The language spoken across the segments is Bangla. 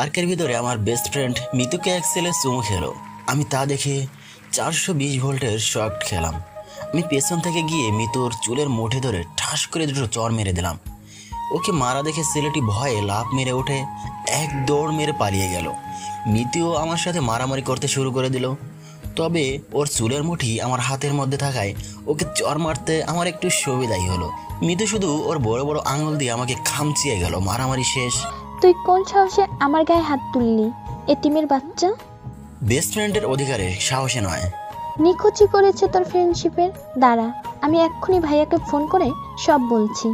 পার্কের ভিতরে আমার বেস্ট ফ্রেন্ড মিতুকে এক ছেলে চুমু খেলো। আমি তা দেখে 420 ভোল্টের শক খেলাম। আমি পেছন থেকে গিয়ে মিতুর চুলের মুঠে ধরে ঠাস করে দুটো চর মেরে দিলাম। ওকে মারা দেখে ছেলেটি ভয়ে লাফ মেরে উঠে এক দৌড় মেরে পালিয়ে গেল। মিতুও আমার সাথে মারামারি করতে শুরু করে দিল। তবে ওর চুলের মুঠি আমার হাতের মধ্যে থাকায় ওকে চর মারতে আমার একটু সুবিধাই হলো। মিতু শুধু ওর বড় বড় আঙুল দিয়ে আমাকে খামচিয়ে গেল। মারামারি শেষ। তুই কোন সাহসে আমার গায়ে হাত তুললি এতিমের বাচ্চা? বেস্ট ফ্রেন্ডের অধিকারে, সাহসে নয়। নিখুচি করেছে তোর ফ্রেন্ডশিপের। দাঁড়া, আমি এক্ষুনি ভাইয়াকে ফোন করে সব বলছি।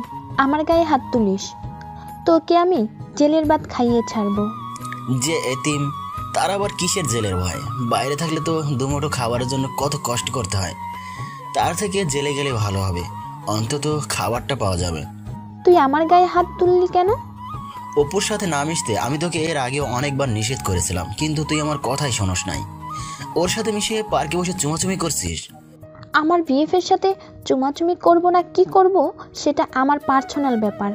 আমার গায়ে হাত তুলিস, তোকে আমি জেলের ভাত খাইয়ে ছাড়বো। যে এতিম তার আবার কিসের জেলের ভয়? বাইরে থাকলে তো দুমুঠো খাবারের জন্য কত কষ্ট করতে হয়। তার থেকে জেলে গেলে ভালো হবে, অন্তত খাবারটা পাওয়া যাবে। তুই আমার গায়ে হাত তুললি কেন? অপুর সাথে না মিশতে আমি তোকে এর আগেও অনেকবার নিষেধ করেছিলাম, কিন্তু তুই আমার কথাই শোনস নাই। ওর সাথে মিশে পার্কে বসে চুমাচুমি করছিস। আমার বিএফের সাথে চুমাচুমি করব না কি করব সেটা আমার পার্সোনাল ব্যাপার।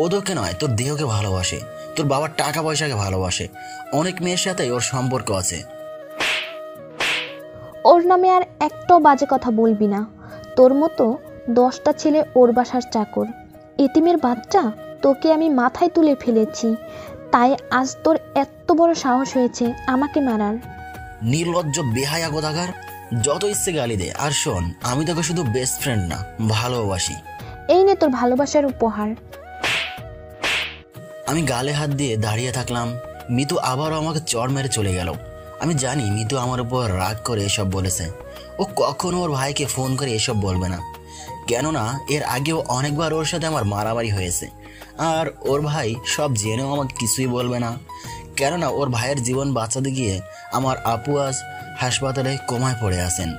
ও তোকে নয়, তোর দেহকে ভালোবাসে, তোর বাবার টাকা পয়সাকে ভালোবাসে। অনেক মেয়ের সাথে ওর সম্পর্ক আছে। ওর নামে আর একটাও বাজে কথা বলবি না। তোর মতো 10টা ছেলে ওর বাসার চাকর। এতিমের বাচ্চা, তোকে আমি মাথায় তুলে ফেলেছি, তাই আজ তোর এত বড় সাহস হয়েছে আমাকে মারার। নির্লজ্জ বেহায়া কোথাকার, যত ইচ্ছে গালি দে। আর শোন, আমি তোকে শুধু বেস্ট ফ্রেন্ড না, ভালোবাসি। এই নে তোর ভালোবাসার উপহার। আমি গালে হাত দিয়ে দাঁড়িয়ে থাকলাম। মিতু আবারও আমাকে চড় মেরে চলে গেল। আমি জানি মিতু আমার উপর রাগ করে এসব বলেছে। ও কখনো ওর ভাইকে ফোন করে এসব বলবে না, কেননা এর আগেও অনেকবার ওর সাথে আমার মারামারি হয়েছে। আর ওর ভাই সব জেনেও আমাকে কিছুই বলবে না, কেননা ওর ভাইয়ের জীবন বাঁচাতে গিয়ে আমার আপু আজ হাসপাতালে কোমায় পড়ে আছেন।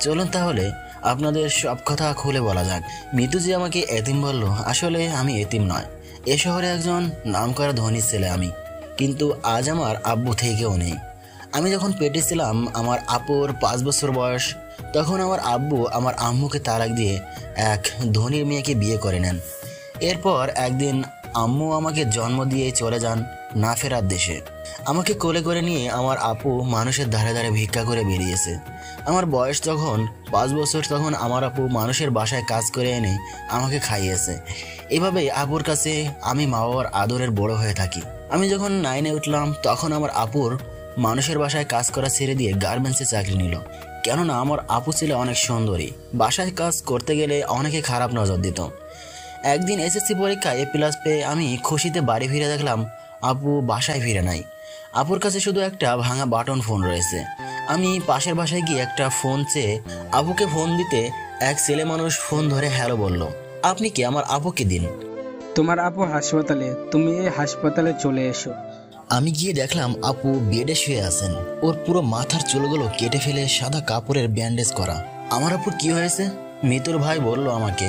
চলুন তাহলে আপনাদের সব কথা খুলে বলা যাক। মিতু যে আমাকে এতিম বলল, আসলে আমি এতিম নয়। এ শহরে একজন নামকরা ধনী ছেলে আমি, কিন্তু আজ আমার আব্বু থেকেও নেই। আমি যখন পেটে ছিলাম, আমার আপুর 5 বছর বয়স, তখন আমার আব্বু আমার আম্মুকে তালাক দিয়ে এক ধনীর মেয়েকে বিয়ে করে নেন। এরপর একদিন আম্মু আমাকে জন্ম দিয়ে চলে যান না ফেরার দেশে। আমাকে কোলে করে নিয়ে আমার আপু মানুষের ধারে ধারে ভিক্ষা করে বেরিয়েছে। আমার বয়স যখন 5 বছর, তখন আমার আপু মানুষের বাসায় কাজ করে এনে আমাকে খাইয়েছে। এভাবেই আপুর কাছে আমি মা বাবার আদরের বড় হয়ে থাকি। আমি যখন 9-এ উঠলাম, তখন আমার আপুর মানুষের বাসায় কাজ করা ছেড়ে দিয়ে গার্মেন্টসে চাকরি নিল, কেননা আমার আপু ছিল অনেক সুন্দরী। বাসায় কাজ করতে গেলে অনেকে খারাপ নজর দিত। একদিন এসএসসি পরীক্ষায় A+ পেয়ে আমি খুশিতে বাড়ি ফিরে দেখলাম আপু বাসায় ফিরে নাই। আপুর কাছে শুধু একটা ভাঙা বাটন ফোন রয়েছে। আমি পাশের বাসায় গিয়ে একটা ফোন চেয়ে আপুকে ফোন দিতে এক ছেলে মানুষ ফোন ধরে হ্যালো বলল। আপনি কি? আমার আপুকে দিন। তোমার আপু হাসপাতালে, তুমি এই হাসপাতালে চলে এসো। আমি গিয়ে দেখলাম আপু বেডে শুয়ে আছেন। ওর পুরো মাথার চুলগুলো কেটে ফেলে সাদা কাপড়ের ব্যান্ডেজ করা। আমার আপুর কি হয়েছে? মিতুর ভাই বলল আমাকে,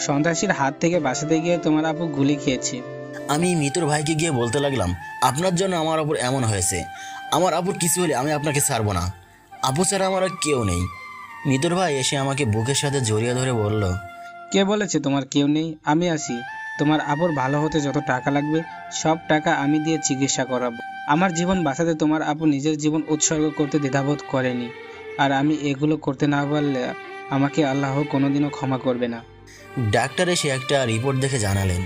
সন্ত্রাসীর হাত থেকে বাঁচাতে গিয়ে তোমার আপু গুলি খেয়েছে। আমি মিতুর ভাইকে গিয়ে বলতে লাগলাম, আপনার জন্য আমার আপুর এমন হয়েছে। আমার আপুর কিছু হলে আমি আপনাকে ছাড়বো না। আপু ছাড়া আমার আর কেউ নেই। মিতুর ভাই এসে আমাকে বুকের সাথে জড়িয়ে ধরে বলল, কে বলেছে তোমার কেউ নেই? আমি আছি। তোমার আপুর ভালো হতে যত টাকা লাগবে সব টাকা আমি দিয়ে চিকিৎসা করাবো। আমার জীবন বাঁচাতে তোমার আপু নিজের জীবন উৎসর্গ করতে দ্বিধাবোধ করেনি, আর আমি এগুলো করতে না পারলে আমাকে আল্লাহ কোনোদিনও ক্ষমা করবে না। ডাক্তার এসে একটা রিপোর্ট দেখে জানালেন,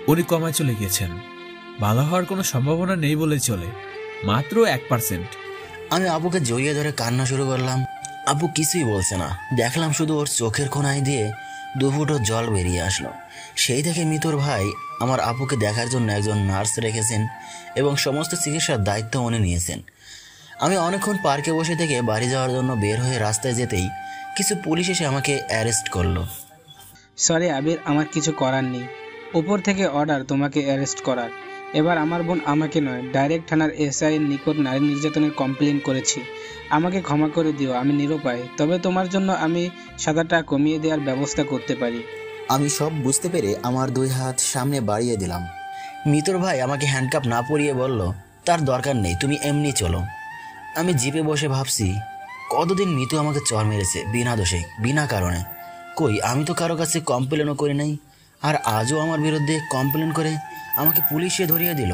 উনি কমায় চলে গিয়েছেন। ভালো হওয়ার কোনো সম্ভাবনা নেই বলে চলে, মাত্র 1%। আমি আপুকে জড়িয়ে ধরে কান্না শুরু করলাম। আপু কিছুই বলছে না। দেখলাম শুধু ওর চোখের কোণায় দিয়ে 2 ফুটো জল বেরিয়ে আসলো। সেই থেকে মিতুর ভাই আমার আপুকে দেখার জন্য একজন নার্স রেখেছেন এবং সমস্ত চিকিৎসার দায়িত্ব উনি নিয়েছেন। আমি অনেকক্ষণ পার্কে বসে থেকে বাড়ি যাওয়ার জন্য বের হয়ে রাস্তায় যেতেই কিছু পুলিশ এসে আমাকে অ্যারেস্ট করলো। সরি আবির, আমার কিছু করার নেই। উপর থেকে অর্ডার তোমাকে অ্যারেস্ট করার। এবার আমার বোন আমাকে নয়, ডাইরেক্ট থানার SI এর নিকট নারী নির্যাতনের কমপ্লেন করেছি। আমাকে ক্ষমা করে দিও, আমি নিরুপায়। তবে তোমার জন্য আমি সাজাটা কমিয়ে দেওয়ার ব্যবস্থা করতে পারি। আমি সব বুঝতে পেরে আমার 2 হাত সামনে বাড়িয়ে দিলাম। মিতুর ভাই আমাকে হ্যান্ডকাপ না পরিয়ে বলল, তার দরকার নেই, তুমি এমনি চলো। আমি জিপে বসে ভাবছি, কতদিন মিতু আমাকে চর মেরেছে বিনা দোষে, বিনা কারণে। কই, আমি তো কারো কাছে কমপ্লেনও করি নাই। আর আজও আমার বিরুদ্ধে কমপ্লেন করে আমাকে পুলিশে ধরিয়ে দিল।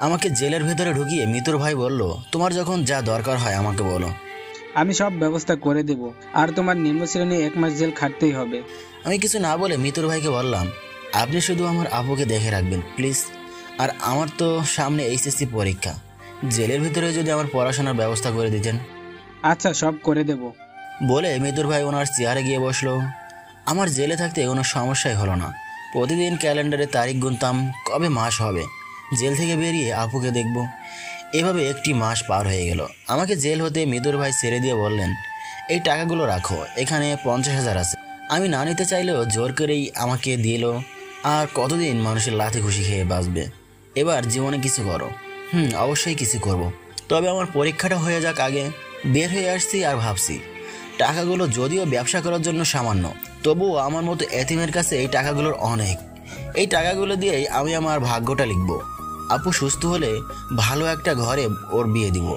আমাকে জেলের ভেতরে ঢুকিয়ে মিতুর ভাই বলল, তোমার যখন যা দরকার হয় আমাকে বলো। আমি সব ব্যবস্থা করে দেব, আর তোমার নিম্ন শ্রেণী 1 মাস জেল খাটতেই হবে। আমি কিছু না বলে মিতুর ভাইকে বললাম, আপনি শুধু আমার আপুকে দেখে রাখবেন প্লিজ। আর আমার তো সামনে এইচএসসি পরীক্ষা, জেলের ভিতরে যদি আমার পড়াশোনার ব্যবস্থা করে দিতেন। আচ্ছা, সব করে দেব। বলে মিতুর ভাই ওনার চেয়ারে গিয়ে বসলো। আমার জেলে থাকতে কোনো সমস্যাই হলো না। প্রতিদিন ক্যালেন্ডারে তারিখ গুনতাম কবে মাস হবে, জেল থেকে বেরিয়ে আপুকে দেখব। এভাবে একটি মাস পার হয়ে গেল। আমাকে জেল হতে মিতুর ভাই ছেড়ে দিয়ে বললেন, এই টাকাগুলো রাখো, এখানে 50,000 আছে। আমি না নিতে চাইলেও জোর করেই আমাকে দিল। আর কতদিন মানুষের লাথি খুশি খেয়ে বাঁচবে? এবার জীবনে কিছু করো। অবশ্যই কিছু করব। তবে আমার পরীক্ষাটা হয়ে যাক আগে। বের হয়ে আসছি আর ভাবছি, টাকাগুলো যদিও ব্যবসা করার জন্য সামান্য, তবুও আমার মতো এতিমের কাছে এই টাকাগুলোর অনেক। এই টাকাগুলো দিয়েই আমি আমার ভাগ্যটা লিখব। আপু সুস্থ হলে ভালো একটা ঘরে ওর বিয়ে দিব,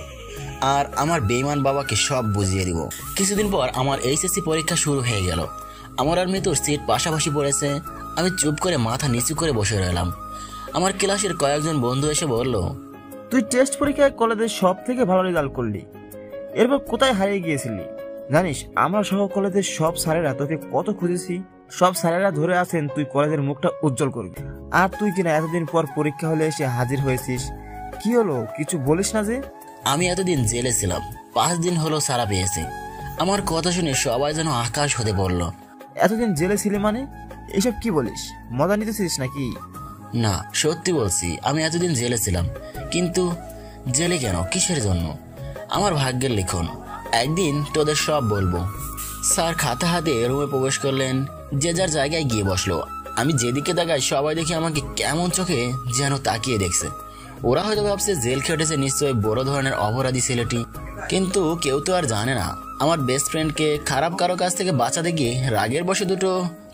আর আমার বেঈমান বাবাকে সব বুঝিয়ে দিব। কিছুদিন পর আমার এইচএসসি পরীক্ষা শুরু হয়ে গেল। আমার আর মিতুর সিট পাশাপাশি পড়েছে। আমি চুপ করে মাথা নিচু করে বসে রইলাম। আমার ক্লাসের কয়েকজন বন্ধু এসে বলল, তুই টেস্ট পরীক্ষায় কলেজের সব থেকে ভালো রেজাল্ট করলি, এরপর কোথায় হারিয়ে গিয়েছিলি জানিস? আমরা সহ কলেজের সব স্যারেরা তোকে কত খুঁজেছি। সব স্যারেরা ধরে আছেন তুই কলেজের মুখটা উজ্জ্বল করবি, আর তুই কিনা এতদিন পর পরীক্ষা হলে এসে হাজির হয়েছিস। কি হলো, কিছু বলিস না যে? আমি এতদিন জেলে ছিলাম, 5 দিন হলো ছাড়া পেয়েছি। আমার কথা শুনে সবাই যেন আকাশ হতে পড়ল। এতদিন জেলে ছিলি মানে? এসব কি বলিস, মজা নিতেছিস নাকি? না, সত্যি বলছি, আমি এতদিন জেলে ছিলাম। কিন্তু জেলে কেন, কিসের জন্য? আমার ভাগ্যের লিখন, একদিন তোদের সব বলবো। স্যার খাতা হাতে রুমে প্রবেশ করলেন, যে যার জায়গায় গিয়ে বসলো। আমি যেদিকে তাকাই সবাই দেখে আমাকে কেমন চোখে যেন তাকিয়ে দেখছে। ওরা হয়তো ভাবছে জেল খেটেছে নিশ্চয়ই বড় ধরনের অপরাধী ছেলেটি, কিন্তু কেউ তো আর জানে না আমার বেস্ট ফ্রেন্ডকে খারাপ কারো কাছ থেকে বাঁচাতে গিয়ে রাগের বশে দুটো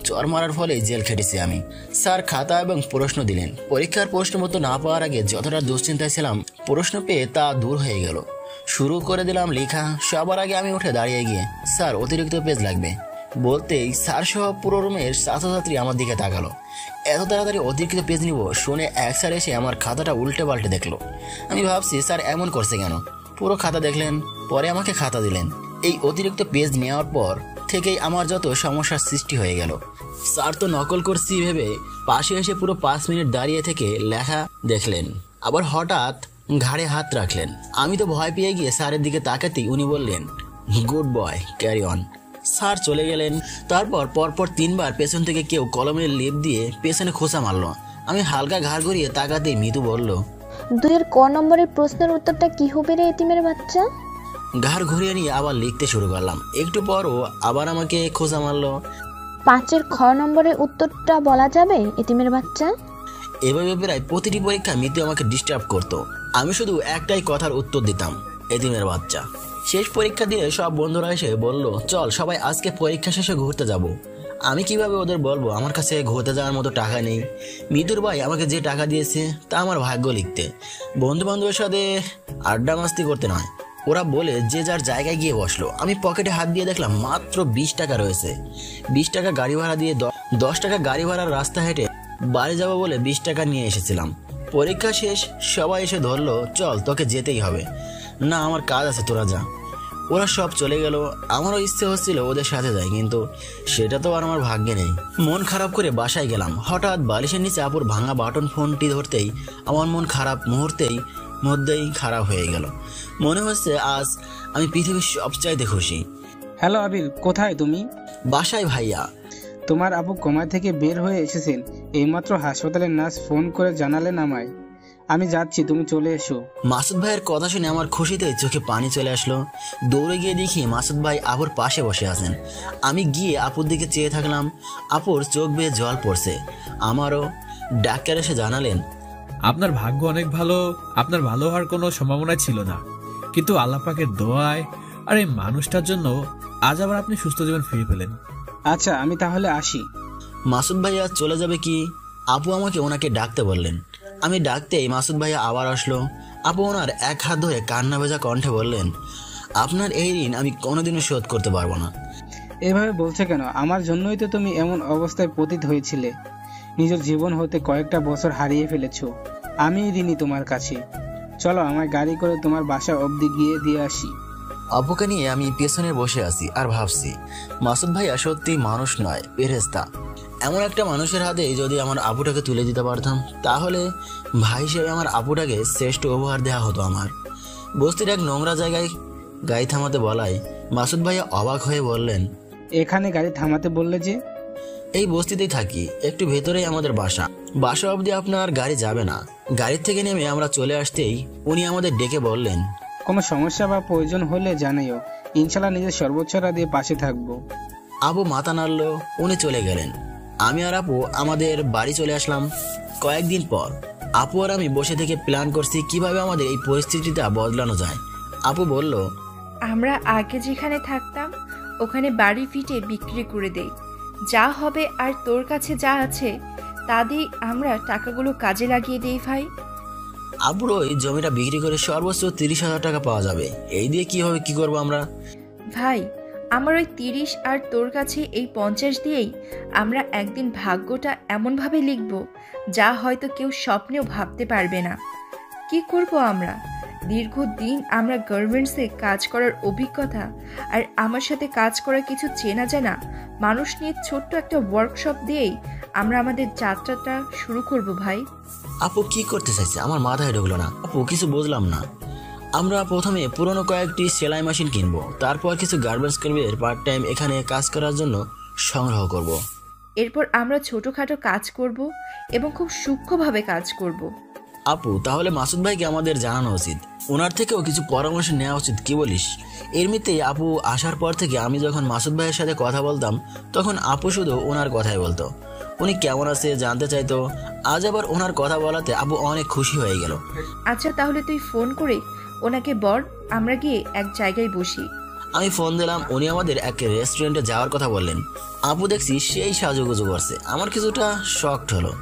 চর মারার ফলে জেল খেটেছি আমি। স্যার খাতা এবং প্রশ্ন দিলেন। পরীক্ষার প্রশ্ন মতো না পাওয়ার আগে যতটা দুশ্চিন্তায় ছিলাম, প্রশ্ন পেয়ে তা দূর হয়ে গেল। শুরু করে দিলাম লেখা। সবার আগে আমি উঠে দাঁড়িয়ে গিয়ে, স্যার অতিরিক্ত পেজ লাগবে বলতেই স্যার সহ পুরো রুমের ছাত্রছাত্রী আমার দিকে তাকালো। এত তাড়াতাড়ি অতিরিক্ত পেজ নিব শুনে এক স্যার এসে আমার খাতাটা উল্টে পাল্টে দেখলো। আমি ভাবছি স্যার এমন করছে কেন। পুরো খাতা দেখলেন, পরে আমাকে খাতা দিলেন। এই অতিরিক্ত পেজ নেওয়ার পর থেকেই আমার যত সমস্যার সৃষ্টি হয়ে গেল। স্যার তো নকল করছি ভেবে পাশে এসে পুরো 5 মিনিট দাঁড়িয়ে থেকে লেখা দেখলেন, আবার হঠাৎ ঘাড়ে হাত রাখলেন। আমি তো ভয় পেয়ে গিয়ে স্যারের দিকে তাকাতেই উনি বললেন, good boy, carry on. Sir চলে গেলেন। তারপর পরপর 3 বার পেছন থেকে কেউ কলমের লেপ দিয়ে পেছনে খোঁচা মারলো। আমি হালকা ঘাড় ঘুরিয়ে তাকাতেই মিতু বলল, 2-এর ক নম্বরের প্রশ্নের উত্তরটা কি হবে রে এতিমের বাচ্চা? ঘাড় ঘুরিয়ে নিয়ে আবার লিখতে শুরু করলাম। একটু পরও আবার আমাকে খোঁচা মারলো। 5-এর খ নম্বরের উত্তরটা বলা যাবে এতিমের বাচ্চা? এভাবে প্রায় প্রতিটি পরীক্ষা মিতু আমাকে ডিস্টার্ব করতো। আমি শুধু একটাই কথার উত্তর দিতাম, এতিমের বাচ্চা। শেষ পরীক্ষা দিয়ে সব বন্ধুরা এসে বলল, চল সবাই আজকে পরীক্ষা শেষে ঘুরতে যাব। আমি কিভাবে ওদের বলবো আমার কাছে ঘুরতে যাওয়ার মতো টাকা নেই। মিতুর ভাই আমাকে যে টাকা দিয়েছে তা আমার ভাগ্য লিখতে, বন্ধু বান্ধবের সাথে আড্ডা মাস্তি করতে নয়। ওরা বলে যে যার জায়গায় গিয়ে বসলো। আমি পকেটে হাত দিয়ে দেখলাম মাত্র 20 টাকা রয়েছে। 20 টাকা গাড়ি ভাড়া দিয়ে 10 টাকা গাড়ি ভাড়ার রাস্তা হেঁটে বাড়ি যাবো বলে 20 টাকা নিয়ে এসেছিলাম। পরীক্ষা শেষ, সবাই এসে ধরলো, চল তোকে যেতেই হবে। না, আমার কাজ আছে, তোরা যা। ওরা সব চলে গেল। আমারও ইচ্ছে হচ্ছিল ওদের সাথে যাই, কিন্তু সেটা তো আর আমার ভাগ্যে নেই। মন খারাপ করে বাসায় গেলাম। হঠাৎ বালিশের নিচে আপুর ভাঙা বাটন ফোনটি ধরতেই আমার মন খারাপ মুহূর্তেই মধ্যেই খারাপ হয়ে গেল। মনে হচ্ছে আজ আমি পৃথিবীর সবচাইতে খুশি। হ্যালো আবির, কোথায় তুমি? বাসায় ভাইয়া। তোমার আপু কোমা থেকে বের হয়ে এসেছেন। এইমাত্র হাসপাতালের নার্স ফোন করে জানালেন আমায়। আমি যাচ্ছি, তুমি চলে এসো। মাসুদ ভাইয়ের কথা শুনে আমার খুশিতে চোখে পানি চলে আসলো। দৌড়ে গিয়ে দেখি মাসুদ ভাই আপুর পাশে বসে আছেন। আমি গিয়ে আপুর দিকে চেয়ে থাকলাম। আপুর চোখ বেয়ে জল পড়ছে। আমারও। ডাক্তার এসে জানালেন, আপনার ভাগ্য অনেক ভালো, আপনার ভালো হওয়ার কোনো সম্ভাবনা ছিল না, কিন্তু আল্লাহ পাকের দোয়ায় আর এই মানুষটার জন্য আজ আবার আপনি সুস্থ জীবন ফিরে পেলেন। আচ্ছা, আমি তাহলে আসি। মাসুদ ভাইয়া চলে যাবে কি? আপু আমাকে ওনাকে ডাকতে বললেন। আমি ডাকতেই মাসুদ ভাইয়া আবার আসলো। আপু ওনার এক হাত ধরে কান্না ভেজা কণ্ঠে বললেন, আপনার এই ঋণ আমি কোনোদিনও শোধ করতে পারবো না। এভাবে বলছে কেন? আমার জন্যই তো তুমি এমন অবস্থায় পতিত হয়েছিলে। নিজের জীবন হতে কয়েকটা বছর হারিয়ে ফেলেছো। আমি ঋণী তোমার কাছে। চলো আমার গাড়ি করে তোমার বাসা অবধি গিয়ে দিয়ে আসি। আপুকে নিয়ে আমি পেছনে বসে আছি আর ভাবছি মাসুদ ভাইয়া সত্যি মানুষ নয়, ফেরেশতা। এমন একটা মানুষের হাতে যদি আমার আপুটাকে তুলে দিতে পারতাম, তাহলে ভাই হিসেবে আমার আপুটাকে শ্রেষ্ঠ উপহার দেওয়া হতো আমার। বস্তির এক নোংরা জায়গায় গাড়ি থামাতে বলায় মাসুদ ভাইয়া অবাক হয়ে বললেন, এখানে গাড়ি থামাতে বললে যে? এই বস্তিতেই থাকি, একটু ভেতরেই আমাদের বাসা। বাসা অবধি আপনার গাড়ি যাবে না। গাড়ির থেকে নেমে আমরা চলে আসতেই উনি আমাদের ডেকে বললেন, কোনো সমস্যা বা প্রয়োজন হলে জানাইও, ইনশাল্লাহ নিজের সর্বোচ্চটা দিয়ে পাশে থাকবো। আপু মাথা নাড়ল, উনি চলে গেলেন। আমি আর আপু আমাদের বাড়ি চলে আসলাম। কয়েকদিন পর আপু আর আমি বসে থেকে প্ল্যান করছি কিভাবে আমাদের এই পরিস্থিতিটা বদলানো যায়। আপু বলল, আমরা আগে যেখানে থাকতাম ওখানে বাড়ি ফিটে বিক্রি করে দেই, যা হবে আর তোর কাছে যা আছে তা দিয়ে আমরা টাকাগুলো কাজে লাগিয়ে দেই ভাই। আপুর ওই জমিটা বিক্রি করে সর্বোচ্চ 30,000 টাকা পাওয়া যাবে। এই দিয়ে কিভাবে কি করবো আমরা? ভাই আমার ওই 30 আর তোর কাছে এই 50 দিয়েই আমরা একদিন ভাগ্যটা এমনভাবে লিখব যা হয়তো কেউ স্বপ্নেও ভাবতে পারবে না। কি করব আমরা? দীর্ঘদিন আমরা গার্মেন্টসে কাজ করার অভিজ্ঞতা আর আমার সাথে কাজ করা কিছু চেনা জানা মানুষ নিয়ে ছোট্ট একটা ওয়ার্কশপ দিয়েই আমরা আমাদের যাত্রাটা শুরু করব ভাই। আপু কি করতে চাইছে আমার মাথায় ঢুকলো না। আপু কিছু বুঝলাম না। আমরা প্রথমে পুরনো কয়েকটি সেলাই মেশিন কিনবো, তারপর কিছু গার্মেন্টস কর্মীদের পার্ট টাইম এখানে কাজ করার জন্য সংগ্রহ করব। এরপর আমরা ছোটখাটো কাজ করব এবং খুব সূক্ষ্মভাবে কাজ করব। আপু তাহলে মাসুদ ভাইকে আমাদের জানানো উচিত, ওনার থেকেও কিছু পরামর্শ নেওয়া উচিত, কি বলিস? এমনিতেই আপু আসার পর থেকে আমি যখন মাসুদ ভাইয়ের সাথে কথা বলতাম তখন আপু শুধু ওনার কথাই বলতো। উনি কেমন আছে জানতে চাইতো। আজ আবার ওনার কথা বলাতে আপু অনেক খুশি হয়ে গেল। আচ্ছা তাহলে তুই ফোন করে ওনাকে বল আমরা গিয়ে এক জায়গায় বসি। আমি ফোন দিলাম, উনি আমাদের এক রেস্টুরেন্টে যাওয়ার কথা বললেন। আপু দেখছি সেই সাজুগুজু করছে। আমার কিছুটা শকড হলো।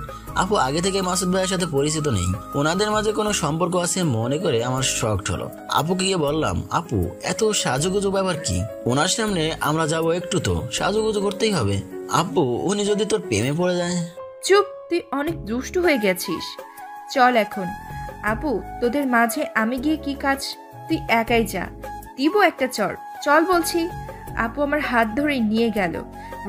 আপু আগে থেকে মাসুদ ভাইয়ের সাথে পরিচিত নেই, ওনাদের মাঝে কোনো সম্পর্ক আছে মনে করে আমার শকড হলো। আপুকে গিয়ে বললাম, আপু এত সাজুগুজু ব্যাপার কি? ওনার সামনে আমরা যাব, একটু তো সাজুগুজু করতেই হবে। আপু উনি যদি তোর প্রেমে পড়ে যায়? চুপ, তুই অনেক দুষ্টু হয়ে গেছিস। চল এখন। আপু তোদের মাঝে আমি গিয়ে কি কাজ? তুই একাই যা, দিব একটা চর। চল বলছি। আপু আমার হাত ধরে নিয়ে গেল।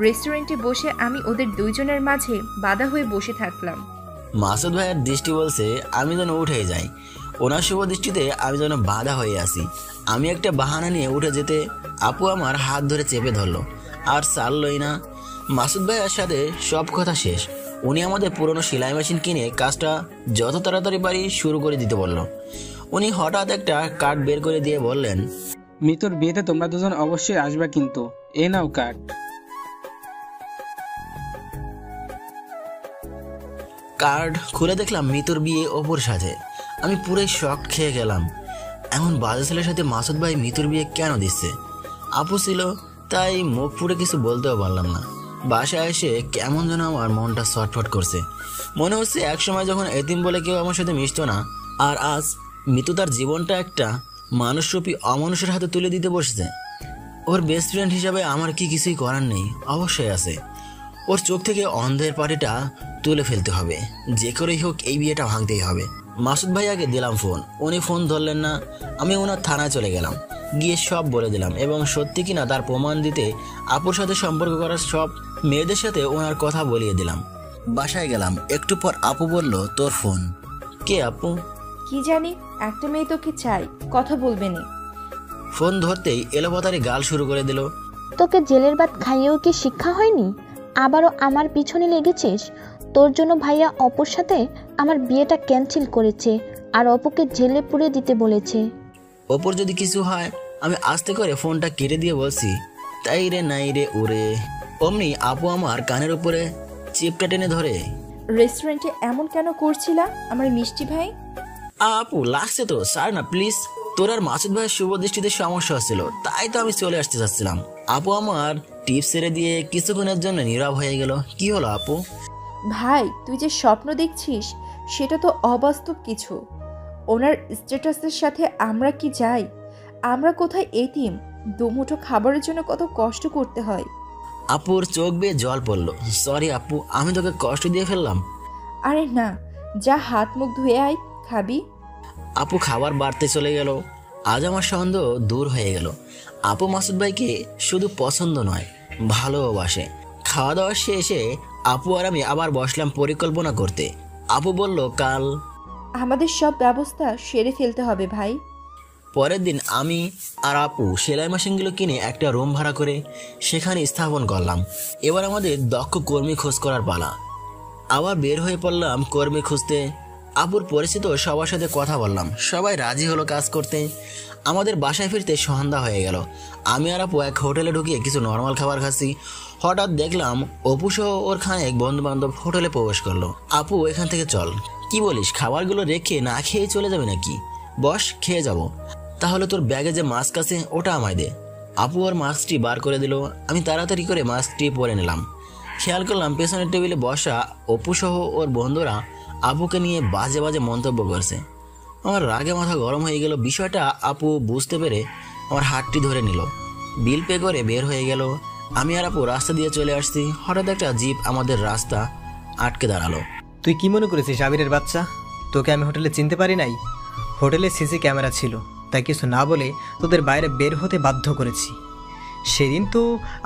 রেস্টুরেন্টে বসে আমি ওদের দুইজনের মাঝে বাধা হয়ে বসে থাকলাম। মাসুদ ভাইয়ের দৃষ্টি বলছে আমি যেন উঠে যাই, ওনার শুভ দৃষ্টিতে আমি যেন বাধা হয়ে আসি। আমি একটা বাহানা নিয়ে উঠে যেতে আপু আমার হাত ধরে চেপে ধরলো আর ছাড়লই না। মাসুদ ভাইয়ের সাথে সব কথা শেষ। উনি আমাদের পুরনো সেলাই মেশিন কিনে কাজটা যত তাড়াতাড়ি পারি শুরু করে দিতে বলল। উনি হঠাৎ একটা কার্ড বের করে দিয়ে বললেন, মিতুর বিয়েতে তোমরা দুজন অবশ্যই আসবে, কিন্তু এ নাও কার্ড। কার্ড খুলে দেখলাম মিতুর বিয়ে অপুর সাথে। আমি পুরো শক খেয়ে গেলাম। এমন বাজে ছেলের সাথে মাসুদ ভাই মিতুর বিয়ে কেন দিচ্ছে? আপু ছিল তাই মুখ পুরে কিছু বলতেও পারলাম না। বাসায় এসে কেমন যেন আমার মনটা ছটফট করছে। মনে হচ্ছে একসময় যখন এতিম বলে কেউ আমার সাথে মিশতো না, আর আজ মিতু তার জীবনটা একটা মানুষরূপী অমানুষের হাতে তুলে দিতে বসেছে। ওর বেস্ট ফ্রেন্ড হিসাবে আমার কি কিছুই করার নেই? অবশ্যই আছে। ওর চোখ থেকে অন্ধের পাটিটা তুলে ফেলতে হবে, যে করেই হোক এই বিয়েটা ভাঙতেই হবে। মাসুদ ভাইয়াকে দিলাম ফোন, উনি ফোন ধরলেন না। আমি ওনার থানায় চলে গেলাম, গিয়ে সব বলে দিলাম এবং সত্যি কিনা তার প্রমাণ দিতে আপুর সাথে সম্পর্ক করার সব মেয়েদের সাথে ওনার কথা বলিয়ে দিলাম। বাসায় গেলাম, একটু পর আপু বলল, তোর ফোন। কে আপু? কি জানি, একটা মেয়ে তোকে চাই, কথা বলবে না। ফোন ধরতেই এলোপাতারি গাল শুরু করে দিল। তোকে জেলের ভাত খাইয়েও কি শিক্ষা হয়নি? আবারও আমার পিছনে লেগেছিস। তোর জন্য ভাইয়া অপুর সাথে আমার বিয়েটা ক্যান্সেল করেছে আর অপুকে জেলে পুরে দিতে বলেছে। অপুর যদি কিছু হয়? আমি আস্তে করে ফোনটা কেটে দিয়ে বলছি, তাই রে নাই রে ওরে। অমনি আপু আমার কানের উপরে চিপটা টেনে ধরে, রেস্টুরেন্টে এমন কেন করছিলা আমার মিষ্টি ভাই? আপু লাগছে তো, ছাড় না প্লিজ। তোর আর মাসুদ ভাইয়ের শুভ দৃষ্টিতে সমস্যা হচ্ছিল, তাই তো আমি চলে আসতে চাচ্ছিলাম। আপু আমার টিপস ছেড়ে দিয়ে কিছুক্ষণের জন্য নীরব হয়ে গেল। কি হলো আপু? ভাই তুই যে স্বপ্ন দেখছিস সেটা তো অবাস্তব কিছু। ওনার স্ট্যাটাসের সাথে আমরা কি যাই? আমরা কোথায় এতিম? দুমুঠো খাবারের জন্য কত কষ্ট করতে হয়। আপুর চোখ বেয়ে জল পড়লো। সরি আপু, আমি তোকে কষ্ট দিয়ে ফেললাম। আরে না, যা হাত মুখ ধুয়ে আয়, খাবি। আপু খাবার বাড়তে চলে গেল। আজ আমার সন্দেহ দূর হয়ে গেল। আপু মাসুদ ভাইকে শুধু পছন্দ নয়, ভালোবাসে। খাওয়া দাওয়া শেষে আপু আর আমি আবার বসলাম পরিকল্পনা করতে। আপু বলল, কাল আমাদের সব ব্যবস্থা সেরে ফেলতে হবে ভাই। পরের দিন আমি আর আপু সেলাই মেশিনগুলো কিনে একটা রুম ভাড়া করে সেখানে স্থাপন করলাম। এবার আমাদের দক্ষ কর্মী খোঁজ করার পালা। আবার বের হয়ে পড়লাম কর্মী খুঁজতে। আপুর পরিচিত সবার সাথে কথা বললাম, সবাই রাজি হলো কাজ করতে। আমাদের বাসায় ফিরতে সন্ধ্যা হয়ে গেল। আমি আর আপু এক হোটেলে ঢুকিয়ে কিছু নর্মাল খাবার খাচ্ছি। হঠাৎ দেখলাম অপু সহ ওর খানেক বন্ধু বান্ধব হোটেলে প্রবেশ করলো। আপু, এখান থেকে চল। কি বলিস, খাবারগুলো রেখে না খেয়ে চলে যাবে নাকি? বস, খেয়ে যাব। তাহলে তোর ব্যাগে যে মাস্ক আছে ওটা আমায় দে। আপু ওর মাস্কটি বার করে দিল। আমি তাড়াতাড়ি করে মাস্কটি পরে নিলাম। খেয়াল করলাম পেছনের টেবিলে বসা অপু সহ ওর বন্ধুরা আপুকে নিয়ে বাজে বাজে মন্তব্য করছে। আমার রাগে মাথা গরম হয়ে গেল। বিষয়টা আপু বুঝতে পেরে আমার হাতটি ধরে নিল, বিল পে করে বের হয়ে গেল। আমি আর আপু রাস্তা দিয়ে চলে আসছি। হঠাৎ একটা জিপ আমাদের রাস্তা আটকে দাঁড়ালো। তুই কি মনে করেছিস আবিরের বাচ্চা? তোকে আমি হোটেলে চিনতে পারি নাই? হোটেলে সিসি ক্যামেরা ছিল, তাই কিছু না বলে তোদের বাইরে বের হতে বাধ্য করেছি। সেদিন তো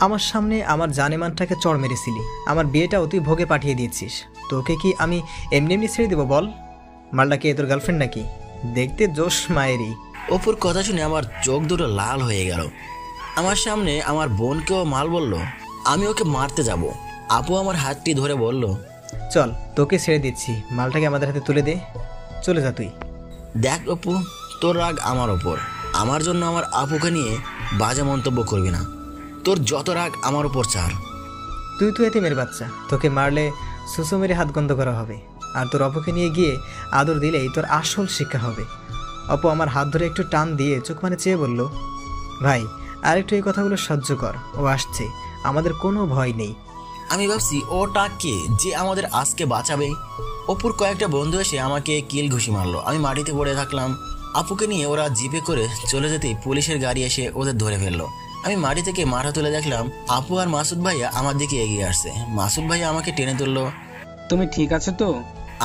আমার সামনে আমার জানেমানটাকে চড় মেরেছিলি, আমার বিয়েটাও তুই ভোগে পাঠিয়ে দিয়েছিস। তোকে কি আমি এমনি এমনি ছেড়ে দেবো বল? মালটা কি তোর গার্লফ্রেন্ড নাকি? দেখতে জোশ মায়েরই। অপুর কথা শুনে আমার চোখ দুটো লাল হয়ে গেল। আমার সামনে আমার বোনকেও মাল বলল। আমি ওকে মারতে যাব। আপু আমার হাতটি ধরে বলল, চল, তোকে ছেড়ে দিচ্ছি, মালটাকে আমাদের হাতে তুলে দে, চলে যা তুই। দেখ অপু, তোর রাগ আমার ওপর। আমার জন্য আমার আপুকে নিয়ে বাজে মন্তব্য করবি না। তোর যত রাগ আমার ওপর ছাড়। তুই তো এতিমের বাচ্চা, তোকে মারলে সুসু মেরে হাত গন্ধ করা হবে, আর তোর অপুকে নিয়ে গিয়ে আদর দিলেই তোর আসল শিক্ষা হবে। অপু আমার হাত ধরে একটু টান দিয়ে চোখ মানে চেয়ে বলল, ভাই আর একটু এই কথাগুলো সহ্য কর, ও আসছে, আমাদের কোনো ভয় নেই। আমি ভাবছি ওটা কে যে আমাদের আজকে বাঁচাবে। অপুর কয়েকটা বন্ধু এসে আমাকে কিল ঘুষি মারলো। আমি মাটিতে পড়ে থাকলাম। আপুকে নিয়ে ওরা জিপে করে চলে যেতেই পুলিশের গাড়ি এসে ওদের ধরে ফেললো। আমি মাটি থেকে মাথা তুলে দেখলাম আপু আর মাসুদ ভাইয়া আমার দিকে এগিয়ে আসছে। মাসুদ ভাইয়া আমাকে টেনে তুললো। তুমি ঠিক আছো তো?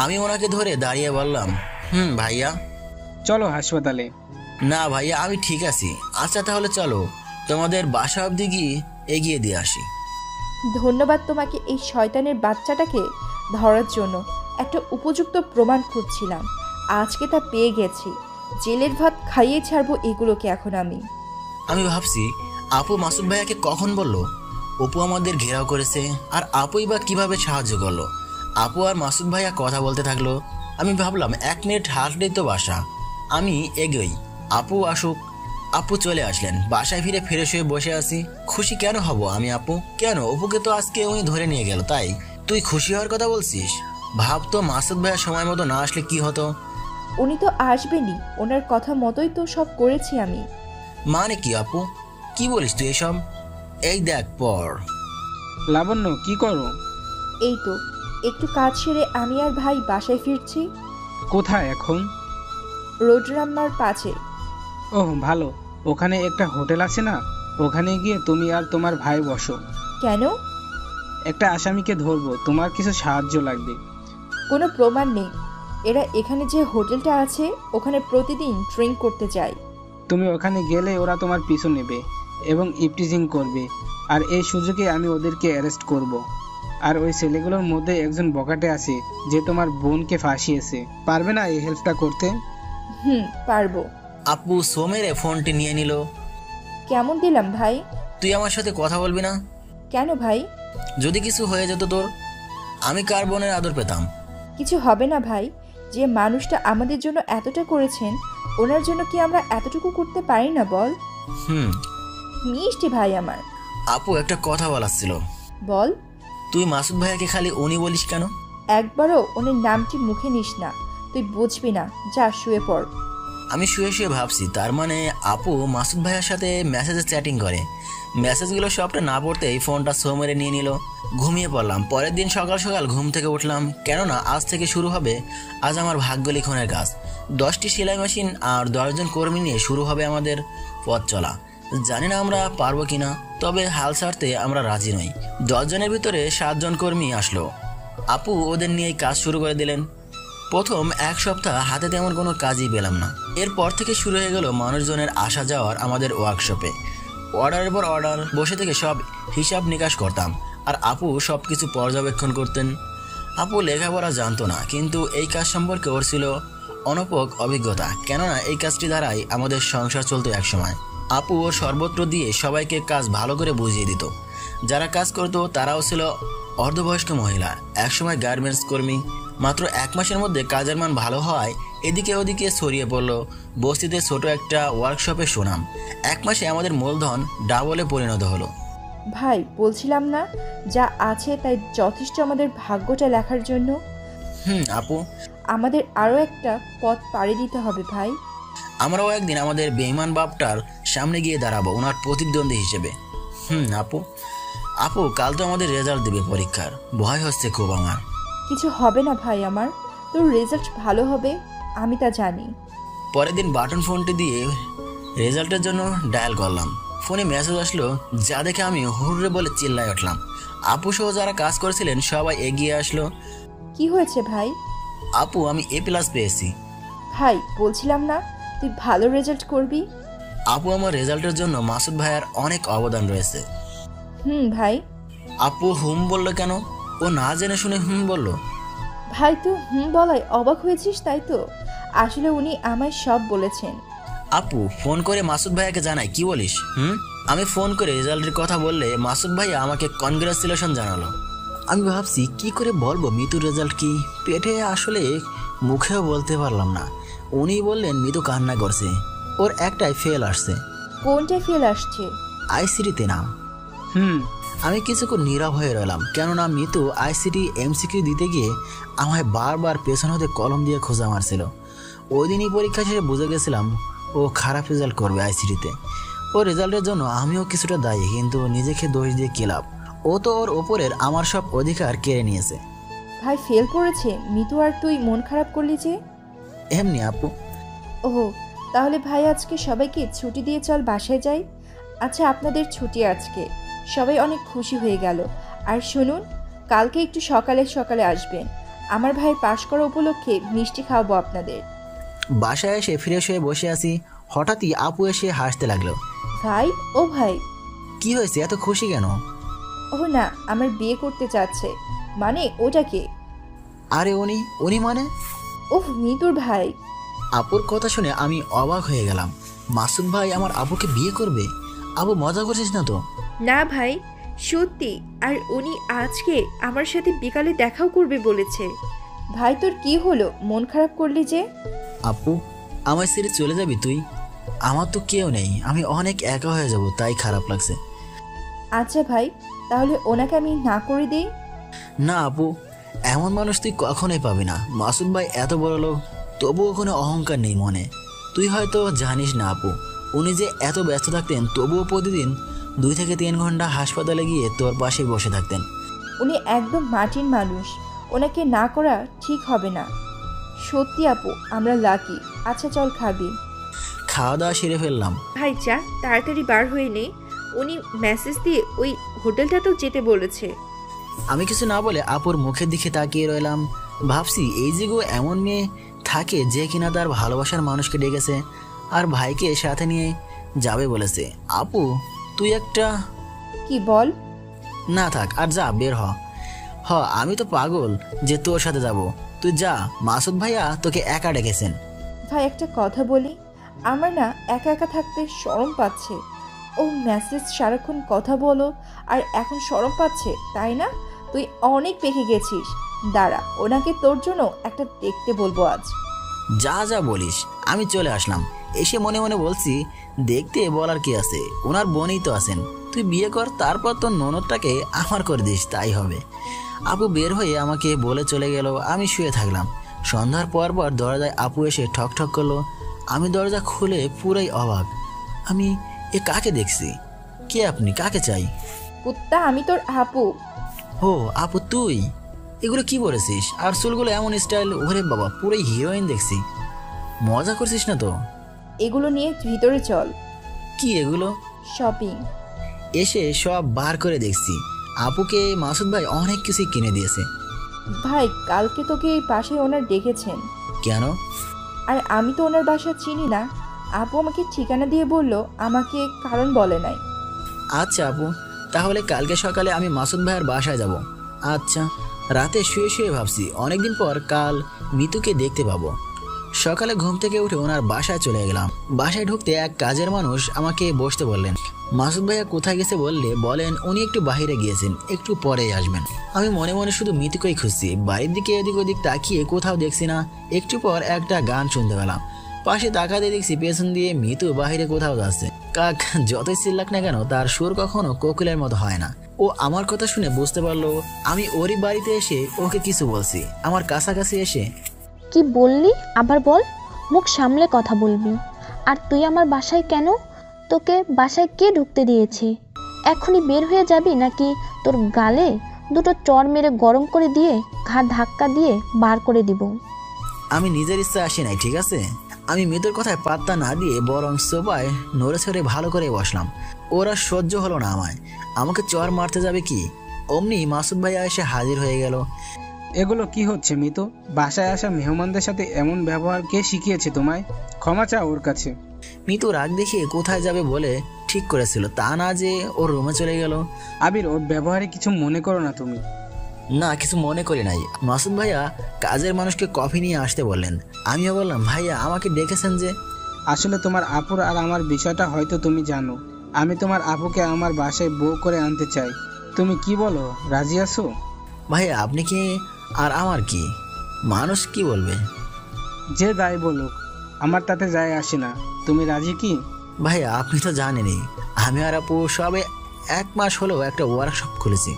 আমি ওনাকে ধরে দাঁড়িয়ে বললাম, ভাইয়া। চলো হাসপাতালে। না ভাইয়া, আমি ঠিক আছি। আচ্ছা তাহলে চলো, তোমাদের বাসা অবধি গিয়ে এগিয়ে দিয়ে আসি। ধন্যবাদ তোমাকে এই শয়তানের বাচ্চাটাকে ধরার জন্য। একটা উপযুক্ত প্রমাণ খুঁজছিলাম, আজকে তা পেয়ে গেছি। জেলের ভাত খাইয়ে ছাড়বো এগুলোকে এখন আমি। আমি ভাবছি আপু মাসুদ ভাইয়াকে কখন বলল অপু আমাদের ঘেরাও করেছে, আর আপুই বা কিভাবে সাহায্য করলো। আপু আর মাসুদ ভাইয়া কথা বলতে থাকলো। আমি ভাবলাম 1 মিনিট হাঁটলেই তো বাসা, আমি এগোই, আপু আসুক। আপু চলে আসলেন। বাসায় ফিরে ফ্রেশ হয়ে বসে আছি। খুশি কেন হব আমি আপু? কেন? অপুকে তো আজকে উনি ধরে নিয়ে গেল, তাই তুই খুশি হওয়ার কথা বলছিস? ভাব তো মাসুদ ভাইয়া সময় মতো না আসলে কি হতো। উনি তো আসবেনই, ওনার কথা মতোই তো সব করেছি আমি। মানে কি আপু, কি বলিস তুই এসব? এই দেখ পর। লাবণ্য, কি করো? এই তো একটু কাজ সেরে আমি আর ভাই বাসায় ফিরছি। কোথায় এখন? রোডরাম্মার পাশে। ওহ ভালো, ওখানে একটা হোটেল আছে না, ওখানে গিয়ে তুমি আর তোমার ভাই বসো। কেন? একটা আসামিকে ধরবো, তোমার কিছু সাহায্য লাগবে। কোনো প্রমাণ নেই। এরা এখানে যে হোটেলটা আছে ওখানে প্রতিদিন ড্রিঙ্ক করতে যায়। তুমি ওখানে গেলে ওরা তোমার পিছু নেবে এবং ইপটিজিং করবে, আর এই সুযোগে আমি ওদেরকে অ্যারেস্ট করব। আর ওই ছেলেগুলোর মধ্যে একজন বকাটে আছে যে তোমার বোনকে ফাঁসিয়েছে। পারবে না এই হেল্পটা করতে? পারবো। আপু সোমেরে ফোনটি নিয়ে নিল। কেমন দিলাম ভাই? তুই আমার সাথে কথা বলবি না? কেন ভাই? যদি কিছু হয়ে যেত তোর, আমি কার বোনের আদর পেতাম? কিছু হবে না ভাই, যে মানুষটা আমাদের জন্য এতটা করেছেন ওনার জন্য কি আমরা এতটুকু করতে পারি না বল? মিষ্টি ভাই আমার। আপু একটা কথা বলার ছিল। বল। তুই মাসুদ ভাইয়াকে খালি উনি বলিস কেন? একবারও ওনার নামটি মুখে নিস না, তুই বুঝবি না। যা শুয়ে পড়। আমি শুয়ে শুয়ে ভাবছি, তার মানে আপু মাসুদ ভাইয়ার সাথে মেসেজে চ্যাটিং করে। মেসেজগুলো সবটা না পড়তেই ফোনটা সোমেরে নিয়ে নিল। ঘুমিয়ে পড়লাম। পরের দিন সকাল সকাল ঘুম থেকে উঠলাম, কেননা আজ থেকে শুরু হবে আজ আমার ভাগ্য লিখনের কাজ। 10টি সেলাই মেশিন আর 10 জন কর্মী নিয়ে শুরু হবে আমাদের পথ চলা। জানি না আমরা পারবো কিনা, তবে হাল ছাড়তে আমরা রাজি নই। 10 জনের ভিতরে 7 জন কর্মী আসলো। আপু ওদের নিয়েই কাজ শুরু করে দিলেন। প্রথম এক সপ্তাহ হাতে তেমন কোনো কাজই পেলাম না। এরপর থেকে শুরু হয়ে গেল মানুষজনের আসা যাওয়ার আমাদের ওয়ার্কশপে। অর্ডারের পর অর্ডার বসে থেকে সব হিসাব নিকাশ করতাম, আর আপু সব কিছু পর্যবেক্ষণ করতেন। আপু লেখাপড়া জানতো না, কিন্তু এই কাজ সম্পর্কে ওর ছিল অনপক অভিজ্ঞতা, কেননা এই কাজটি দ্বারাই আমাদের সংসার চলতো একসময়। আপু ওর সর্বত্র দিয়ে সবাইকে কাজ ভালো করে বুঝিয়ে দিত। যারা কাজ করতো তারাও ছিল অর্ধবয়স্ক মহিলা, একসময় গার্মেন্টস কর্মী। মাত্র 1 মাসের মধ্যে কাজের মান ভালো হওয়ায় এদিকে ওদিকে ছড়িয়ে পড়ল বস্তিতে ছোট একটা ওয়ার্কশপে সুনাম। 1 মাসে আমাদের মূলধন ডাবলে পরিণত হলো। ভাই বলছিলাম না, যা আছে তাই যথেষ্ট আমাদের ভাগ্যটা লেখার জন্য। আপু, আমাদের আরও একটা পথ পাড়ি দিতে হবে ভাই। আমরাও একদিন আমাদের বেঈমান বাপটার সামনে গিয়ে দাঁড়াবো ওনার প্রতিদ্বন্দ্বী হিসেবে। আপু কাল তো আমাদের রেজাল্ট দেবে পরীক্ষার, ভয় হচ্ছে খুব আমার। কিছু হবে না ভাই আমার, তোর রেজাল্ট ভালো হবে, আমি তা জানি। পরের দিন বাটন ফোনটি দিয়ে রেজাল্টের জন্য ডায়াল করলাম। ফোনে মেসেজ আসলো, যা দেখে আমি হুররে বলে চিল্লায় উঠলাম। আপু সহ যারা কাজ করেছিলেন সবাই এগিয়ে আসলো। কি হয়েছে ভাই? আপু, আমি A+ পেয়েছি। ভাই বলছিলাম না তুই ভালো রেজাল্ট করবি? আপু, আমার রেজাল্টের জন্য মাসুদ ভাইয়ার অনেক অবদান রয়েছে। ভাই। আপু বললো কেন? ও না জেনে শুনে বললো। ভাই তো বলায় অবাক হয়েছিস তাই তো? আসলে উনি আমায় সব বলেছেন। আপু ফোন করে মাসুদ ভাইয়াকে জানাই, কি বলিস? আমি ফোন করে রেজাল্টের কথা বললে মাসুদ ভাইয়া আমাকে কনগ্রাচুলেশন জানালো। আমি ভাবছি কি করে বলবো মিতুর রেজাল্ট কি, পেটে আসলে মুখেও বলতে পারলাম না। উনি বললেন মিতু কান্না করছে, ওর একটাই ফেল আসছে। কোনটা ফেল আসছে? ICT নাম। আমি কিছুক্ষণ নীরব হয়ে রইলাম, কেননা মিতু ICT MCQ দিতে গিয়ে আমায় বারবার পেছন হতে কলম দিয়ে খোঁজা মারছিল। ওই দিনই পরীক্ষা শেষে বুঝে গেছিলাম ও খারাপ রেজাল্ট করবে ICT-তে। ও রেজাল্টের জন্য আমিও কিছুটা দায়ী, কিন্তু নিজেকে দোষ দিয়ে কি লাভ? ও তো ওর ওপরের আমার সব অধিকার কেড়ে নিয়েছে। ভাই ফেল করেছে মিতু, আর তুই মন খারাপ করলি যে? এমনি আপু। ওহো, তাহলে ভাই আজকে সবাইকে ছুটি দিয়ে চল বাসায় যাই। আচ্ছা আপনাদের ছুটি আজকে, সবাই অনেক খুশি হয়ে গেল। আর শুনুন, কালকে একটু সকালে সকালে আসবেন, আমার ভাইয়ের পাশ করা উপলক্ষে মিষ্টি খাওয়াবো আপনাদের। বাসায় এসে ফ্রেশ হয়ে বসে আছি, হঠাৎই আপু এসে হাসতে লাগলো। ভাই, ও ভাই। কি হয়েছে, এত খুশি কেন? ও না, আমার বিয়ে করতে চাচ্ছে। মানে ওটাকে? আরে উনি মানে? ওহ, মিতুর ভাই। আপুর কথা শুনে আমি অবাক হয়ে গেলাম। মাসুদ ভাই আমার আপুকে বিয়ে করবে? আপু মজা করছিস না তো? না ভাই, সত্যি। আর উনি আজকে আমার সাথে বিকালে দেখাও করবে বলেছে। ভাই তোর কি হলো, মন খারাপ করলি যে? আপু, আমার ছেড়ে চলে যাবি তুই? আমার তো কেউ নেই, আমি অনেক একা হয়ে যাব, তাই খারাপ লাগছে। আচ্ছা ভাই, তাহলে ওনাকে আমি না করে দিই? না আপু, এমন মানুষ তুই কখনোই পাবি না। মাসুদ ভাই এত বড় লোক, তবুও কোনো অহংকার নেই মনে। তুই হয়তো জানিস না আপু, উনি যে এত ব্যস্ত থাকতেন, তবুও প্রতিদিন 2 থেকে 3 ঘন্টা হাসপাতালে গিয়ে তোর পাশে বসে থাকতেন। উনি একদম মাটির মানুষ, ওনাকে না করা ঠিক হবে না। সত্যি আপু, আমরা লাকি। আচ্ছা চল, খাবি? খাওয়া দাওয়া সেরে ফেললাম। ভাই যা, তাড়াতাড়ি বার হয়ে নে, উনি মেসেজ দিয়ে ওই হোটেলটাতেও যেতে বলেছে। আমি কিছু না বলে আপুর মুখের দিকে তাকিয়ে রইলাম। ভাবছি এই যে গো এমন মেয়ে থাকে যে কিনা তার ভালোবাসার মানুষকে ডেকেছে আর ভাইকে সাথে নিয়ে যাবে বলেছে। আপু তুই একটা... কি বল? না থাক, আর যা, বের হ। আমি তো পাগল যে তোর সাথে যাব। তুই যা, মাসুদ ভাইয়া তোকে একা ডেকেছেন। ভাই একটা কথা বলি, আমার না একা একা থাকতে শরম পাচ্ছে। ও মেসেজ সারাক্ষণ কথা বলো আর এখন শরম পাচ্ছে, তাই না? তুই অনেক পেকে গেছিস। দাঁড়া, ওনাকে তোর জন্য একটা দেখতে বলবো আজ। যা যা বলিস। আমি চলে আসলাম, এসে মনে মনে বলছি, দেখতে বলার কি আছে, ওনার বোনই তো আছেন। তুই বিয়ে কর, তারপর তোর ননদটাকে আমার করে দিস, তাই হবে। আপু বের হয়ে আমাকে বলে চলে গেল। আমি শুয়ে থাকলাম। সন্ধ্যার পর দরজায় আপু এসে ঠক ঠক করলো। আমি দরজা খুলে পুরাই অবাক। আমি এ কাকে দেখছি? কে আপনি? কাকে চাই? কুত্তা, আমি তোর আপু। ও আপু তুই? এগুলো কি বলেছিস? আর চুলগুলো এমন স্টাইল, ওরে বাবা, পুরাই হিরোইন দেখছি। মজা করছিস না তো? এগুলো নিয়ে ভিতরে চল। কি এগুলো? শপিং। এসে সব বার করে দেখছি। আপুকে মাসুদ ভাই অনেক কিছু কিনে দিয়েছে। ভাই কালকে তোকে এই বাসায় ওনার ডেকেছেন। কেন? আর আমি তো ওনার বাসা চিনি না। আপু আমাকে ঠিকানা দিয়ে বলল, আমাকে কারণ বলে নাই। আচ্ছা আপু, তাহলে কালকে সকালে আমি মাসুদ ভাইয়ের বাসায় যাব। আচ্ছা। রাতে শুয়ে শুয়ে ভাবছি অনেকদিন পর কাল মিতুকে দেখতে পাবো। সকালে ঘুম থেকে উঠে ওনার বাসায় চলে গেলাম। বাসায় ঢুকতে এক কাজের মানুষ আমাকে বসতে বললেন। মাসুদ ভাইয়া কোথায় গেছে বলেন উনি একটু বাইরে গিয়েছেন, একটু পরেই আসবেন। আমি মনে মনে শুধু মিতুকেই খুঁজছি। বাড়ির দিকে এদিক ওদিক তাকিয়ে কোথাও দেখছি না। একটু পর একটা গান শুনতে পেলাম। পাশে তাকাতে দেখছি পেছন দিয়ে মিতু বাহিরে কোথাও যাচ্ছে। কাক যতই চিল্লাক না কেন তার সুর কখনো কোকিলের মতো হয় না। ও আমার কথা শুনে বুঝতে পারলো আমি ওরই বাড়িতে এসে ওকে কিছু বলছি। আমার কাছাকাছি এসে, কি বললি আবার বল, মুখ সামলে কথা বলবি। আর তুই আমার বাসায় কেন? তোকে বাসায় কে ঢুকতে দিয়েছে? এখনই বের হয়ে যাবি নাকি তোর গালে দুটো চড় মেরে গরম করে দিয়ে ঘাড় ধাক্কা দিয়ে বার করে দিব? আমি নিজের ইচ্ছা আসি নাই, ঠিক আছে? আমি মিতুর কথায় পাত্তা না দিয়ে বরং সোফায় নড়ে ছড়ে ভালো করে বসলাম। ওরা সহ্য হলো না আমায়, আমাকে চড় মারতে যাবে কি। অমনি মাসুদ ভাইয়া এসে হাজির হয়ে গেল। এগুলো কি হচ্ছে মিতু? বাসায় আসা মেহমানদের সাথে এমন ব্যবহার কে শিখিয়েছে তোমায়? ক্ষমা চাও ওর কাছে। মিতু রাগ দেখিয়ে কোথায় যাবে বলে ঠিক করেছিল, তা না যে ওর রুমে চলে গেল। আবির, ওর ব্যবহারে কিছু মনে করো না তুমি। না, কিছু মনে করি নাই। মাসুদ ভাইয়া কাজের মানুষকে কফি নিয়ে আসতে বললেন। আমিও বললাম, ভাইয়া আমাকে ডেকেছেন যে? আসলে তোমার আপুর আর আমার বিষয়টা হয়তো তুমি জানো। আমি তোমার আপুকে আমার বাসায় বউ করে আনতে চাই। তুমি কি বলো, রাজি আছো? ভাইয়া আপনি কি আর আমার কি, মানুষ কি বলবে? যে দায় বলুক, আমার তাতে যায় আসে না। তুমি রাজি কি? ভাইয়া আপনি তো জানেনই, আমি আর আপু সবে 1 মাস হলেও একটা ওয়ার্কশপ খুলেছি।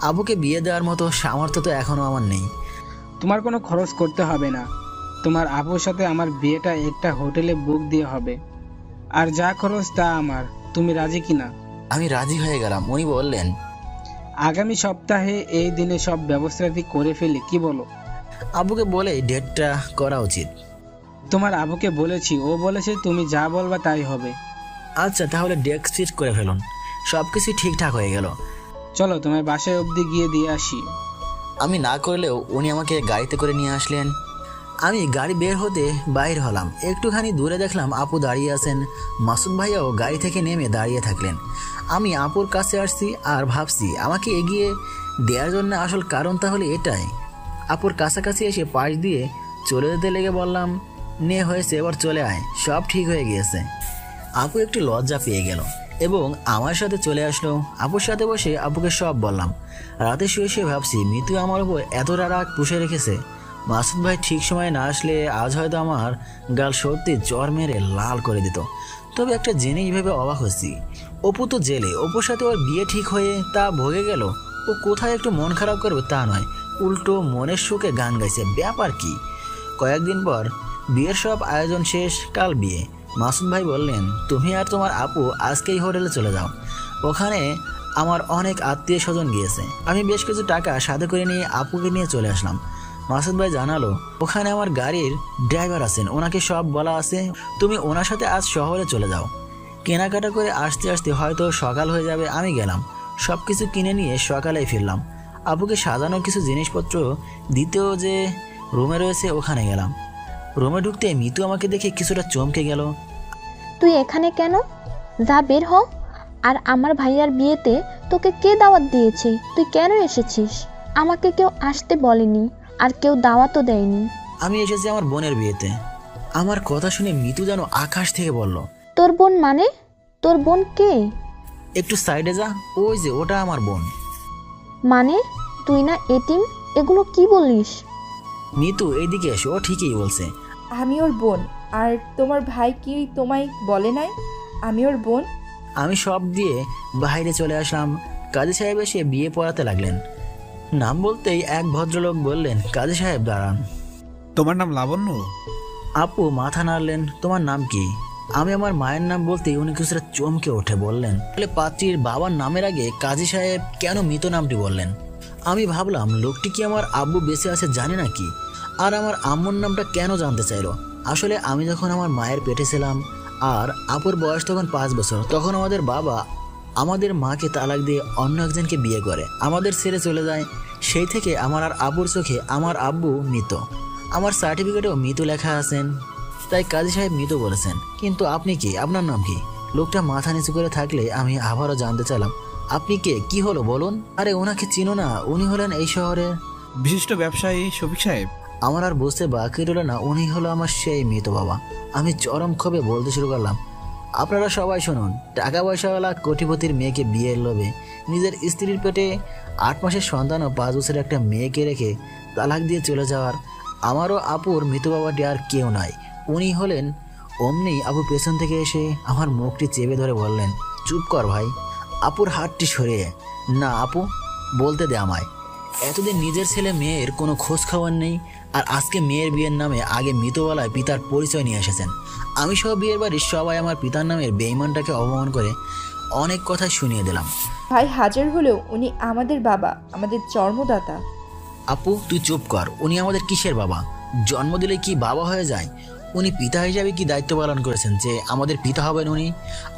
আবুকে বিয়ে দেওয়ার মতো সামর্থ্য তো এখনো আমার নেই। তোমার কোনো খরচ করতে হবে না। তোমার আপুর সাথে আমার বিয়েটা একটা হোটেলে বুক দিয়ে হবে, আর যা খরচ তা আমার। তুমি রাজি কিনা? আমি রাজি হয়ে গেলাম। উনি বললেন, আগামী সপ্তাহে এই দিনে সব ব্যবস্থাটি করে ফেলি, কি বলো? আবুকে বলে ডেটটা করা উচিত। তোমার আবুকে বলেছি, ও বলেছে তুমি যা বলবা তাই হবে। আচ্ছা তাহলে ডেস্ক ফিক্স করে ফেলুন। সবকিছু ঠিকঠাক হয়ে গেল। চলো তোমার বাসায় অবধি গিয়ে দিয়ে আসি। আমি না করলেও উনি আমাকে গাড়িতে করে নিয়ে আসলেন। আমি গাড়ি বের হতে বাইর হলাম। একটুখানি দূরে দেখলাম আপু দাঁড়িয়ে আছেন। মাসুদ ভাইয়াও গাড়ি থেকে নেমে দাঁড়িয়ে থাকলেন। আমি আপুর কাছে আসছি আর ভাবছি আমাকে এগিয়ে দেওয়ার জন্য আসল কারণ তাহলে এটাই। আপুর কাছাকাছি এসে পাশ দিয়ে চলে যেতে লেগে বললাম, নে হয়েছে, এবার চলে আয়, সব ঠিক হয়ে গিয়েছে। আপু একটু লজ্জা পেয়ে গেল এবং আমার সাথে চলে আসলো। আপুর সাথে বসে আপুকে সব বললাম। রাতে শুয়ে শুয়ে ভাবছি মিতু আমার উপর এতটা রাগ পুষে রেখেছে। মাসুদ ভাই ঠিক সময়ে না আসলে আজ হয়তো আমার গাল সত্যি জ্বর মেরে লাল করে দিত। তবে একটা জিনিস ভেবে অবাক হচ্ছি, অপু তো জেলে, অপুর সাথে ওর বিয়ে ঠিক হয়ে তা ভোগে গেল। ও কোথায় একটু মন খারাপ করবে তা নয়, উল্টো মনের সুখে গান গাইছে। ব্যাপার কি? কয়েকদিন পর বিয়ের সব আয়োজন শেষ, কাল বিয়ে। মাসুদ ভাই বললেন, তুমি আর তোমার আপু আজকেই হোটেলে চলে যাও, ওখানে আমার অনেক আত্মীয় স্বজন গিয়েছে। আমি বেশ কিছু টাকা সাথে করে নিয়ে আপুকে নিয়ে চলে আসলাম। মাসুদ ভাই জানালো, ওখানে আমার গাড়ির ড্রাইভার আছেন, ওনাকে সব বলা আছে, তুমি ওনার সাথে আজ শহরে চলে যাও। কেনাকাটা করে আসতে আসতে হয়তো সকাল হয়ে যাবে। আমি গেলাম, সব কিছু কিনে নিয়ে সকালেই ফিরলাম। আপুকে সাজানোর কিছু জিনিসপত্র দ্বিতীয় যে রুমে রয়েছে ওখানে গেলাম। রুমে ঢুকতে মিতু আমাকে দেখে কিছুটা চমকে গেল। তুই এখানে কেন? যা বের হ। আর আমার ভাইয়ার বিয়েতে তোকে কে দাওয়াত দিয়েছে? তুই কেন এসেছিস? আমাকে কেউ আসতে বলেনি, আর কেউ দাওয়াতও দেয়নি। আমি এসেছি আমার বোনের বিয়েতে। আমার কথা শুনে মিতু যেন আকাশ থেকে বলল, তোর বোন মানে? তোর বোন কে? একটু সাইডে যা, ওই যে ওটা আমার বোন। মানে তুই না এতিম? এগুলো কি বলিস? মিতু এইদিকে এসো, ও ঠিকই বলছে। আমি ওর বোন। আর তোমার ভাই কি তোমায় বলে নাই আমি ওর বোন? আমি সব দিয়ে বাইরে চলে আসলাম। কাজী সাহেব এসে বিয়ে পড়াতে লাগলেন। নাম বলতেই এক ভদ্রলোক বললেন, কাজী সাহেব দাঁড়ান। তোমার নাম লাবণ্য? আপু মাথা নাড়লেন, তোমার নাম কি? আমি আমার মায়ের নাম বলতেই উনি কিছুটা চমকে ওঠে বললেন, তাহলে পাত্রীর বাবার নামের আগে কাজী সাহেব কেন মৃত নামটি বললেন? আমি ভাবলাম লোকটি কি আমার আব্বু বেঁচে আছে জানে নাকি, আর আমার আম্মুর নামটা কেন জানতে চাইলো। আসলে আমি যখন আমার মায়ের পেটে ছিলাম আর আপুর বয়স তখন 5 বছর, তখন আমাদের বাবা আমাদের মাকে তালাক দিয়ে অন্য একজনকে বিয়ে করে আমাদের ছেড়ে চলে যায়। সেই থেকে আমার আর আব্বুর চোখে আমার আব্বু মৃত। আমার সার্টিফিকেটেও মৃত লেখা আছেন, তাই কাজী সাহেব মৃত বলেছেন। কিন্তু আপনি কি, আপনার নাম কি? লোকটা মাথা নিচু করে থাকলে আমি আবারও জানতে চাইলাম, আপনি কে, কি হলো বলুন? আরে ওনাকে চিনো না? উনি হলেন এই শহরের বিশিষ্ট ব্যবসায়ী শফিক সাহেব। আমার আর বুঝতে বাকি রইল না, উনি হলো আমার সেই মৃত বাবা। আমি চরম ক্ষোভে বলতে শুরু করলাম, আপনারা সবাই শুনুন, টাকা পয়সাওয়ালা কোটিপতির মেয়েকে বিয়ের লোভে নিজের স্ত্রীর পেটে 8 মাসের সন্তান ও 5 বছরের একটা মেয়েকে রেখে তালাক দিয়ে চলে যাওয়ার আমারও আপুর মৃত বাবাটি আর কেউ নয়, উনি হলেন। অমনি আপু পেছন থেকে এসে আমার মুখটি চেপে ধরে বললেন, চুপ কর ভাই। আপুর হাতটি সরিয়ে, না আপু, বলতে দে আমায়। এতদিন নিজের ছেলে মেয়ের কোনো খোঁজ খবর নেই, আর আজকে মেয়ের বিয়ের নামে আগে মৃতবেলায় পিতার পরিচয় নিয়ে এসেছেন। আমি সহ বিয়ের বাড়ির সবাই আমার পিতার নামের বেঈমানটাকে অপমান করে অনেক কথা শুনিয়ে দিলাম। ভাই হাজার হলেও উনি আমাদের বাবা, আমাদের জন্মদাতা। আপু তুই চুপ কর, উনি আমাদের কিসের বাবা? জন্ম দিলে কি বাবা হয়ে যায়? উনি পিতা হিসাবে কি দায়িত্ব পালন করেছেন যে আমাদের পিতা হবেন উনি?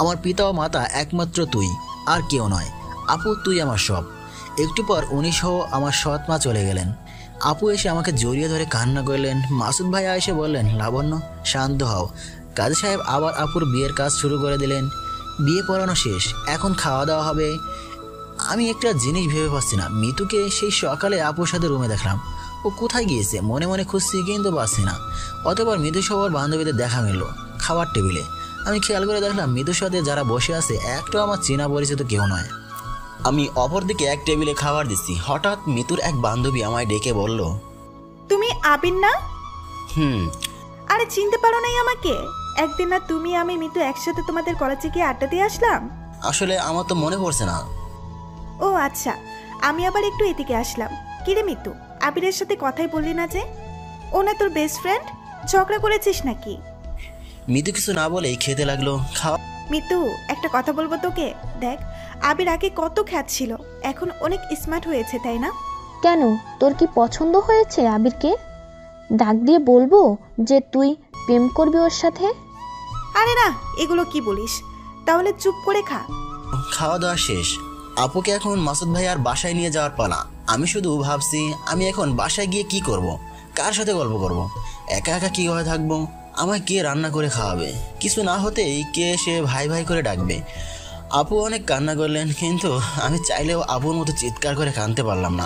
আমার পিতা ও মাতা একমাত্র তুই, আর কেউ নয়। আপু তুই আমার সব। একটু পর উনি সহ আমার সৎ মা চলে গেলেন। আপু এসে আমাকে জড়িয়ে ধরে কান্না করলেন। মাসুদ ভাইয়া এসে বললেন, লাবণ্য শান্ত হও। কাজী সাহেব আবার আপুর বিয়ের কাজ শুরু করে দিলেন। বিয়ে পড়ানো শেষ, এখন খাওয়া দাওয়া হবে। আমি একটা জিনিস ভেবে পাচ্ছি না, মিতুকে সেই সকালে আপুর সাথে রুমে দেখলাম, ও কোথায় গিয়েছে? মনে মনে খুঁজছি কিন্তু পাচ্ছি না। অতঃপর মিতু সবার বান্ধবীদের দেখা মিলল খাবার টেবিলে। আমি খেয়াল করে দেখলাম মিতুর সাথে যারা বসে আছে একটাও আমার চেনা পরিচিত কেউ নয়। আমি অপরদিকে এক টেবিলে খাবার দিচ্ছি, হঠাৎ মিতুর এক বান্ধবী আমায় ডেকে বলল, তুমি আবির না? হুম। আরে চিনতে পারো নাই আমাকে? একদিন না তুমি আমি মিতু একসাথে তোমাদের কলেজে গিয়ে আড্ডা দিয়ে আসলাম। আসলে আমার তো মনে পড়ছে না। ও আচ্ছা, আমি আবার একটু এদিকে আসলাম। কিরে মিতু, আবিরের সাথে কথাই বললি না যে? ও না তোর বেস্ট ফ্রেন্ড? ঝগড়া করেছিস নাকি? মিতু কিছু না বলেই খেতে লাগলো। খাওয়া মিতু, একটা কথা বলবো তোকে। দেখ, আবির আগে কত খ্যাত ছিল, এখন অনেক স্মার্ট হয়েছে, তাই না? কেন, তোর কি পছন্দ হয়েছে আবিরকে? ডাক দিয়ে বলবো যে তুই প্রেম করবি ওর সাথে? আরে না, এগুলো কি বলিস? তাহলে চুপ করে খা। খাওয়া দাওয়া শেষ। আপুকে এখন মাসুদ ভাই আর বাসায় নিয়ে যাওয়ার পালা। আমি শুধু ভাবছি, আমি এখন বাসায় গিয়ে কি করব, কার সাথে গল্প করব, একা একা কি হয়ে থাকবো, আমায় কে রান্না করে খাওয়াবে? কিছু না হতেই কে এসে ভাই ভাই করে ডাকবে। আপু অনেক কান্না করলেন, কিন্তু আমি চাইলেও আপুর মতো চিৎকার করে কাঁদতে পারলাম না।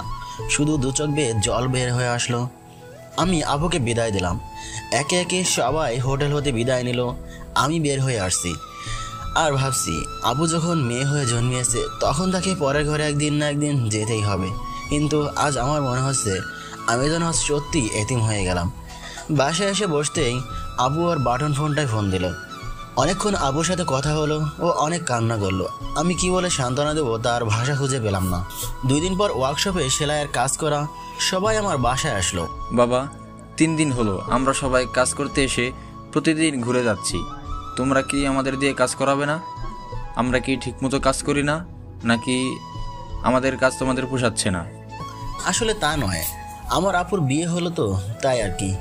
শুধু দু চোখ বেয়ে জল বের হয়ে আসলো। আমি আপুকে বিদায় দিলাম। একে একে সবাই হোটেল হতে বিদায় নিল। আমি বের হয়ে আসছি আর ভাবছি, আপু যখন মেয়ে হয়ে জন্মিয়েছে তখন তাকে পরের ঘরে একদিন না একদিন যেতেই হবে। কিন্তু আজ আমার মনে হচ্ছে আমি যেন সত্যি এতিম হয়ে গেলাম। বাসায় এসে বসতেই আপু আর বাটন ফোনটায় ফোন দিল। অনেকক্ষণ আপুর সাথে কথা হলো, ও অনেক কান্না করলো। আমি কি বলে সান্ত্বনা দেবো তার ভাষা খুঁজে পেলাম না। 2 দিন পর ওয়ার্কশপে সেলাইয়ের কাজ করা সবাই আমার বাসায় আসলো। বাবা, 3 দিন হলো আমরা সবাই কাজ করতে এসে প্রতিদিন ঘুরে যাচ্ছি। তোমরা কি আমাদের দিয়ে কাজ করাবে না? আমরা কি ঠিকমতো কাজ করি না, নাকি আমাদের কাজ তোমাদের পোষাচ্ছে না? আসলে তা নয়, আমার আপুর বিয়ে হলো তো তাই আর কি।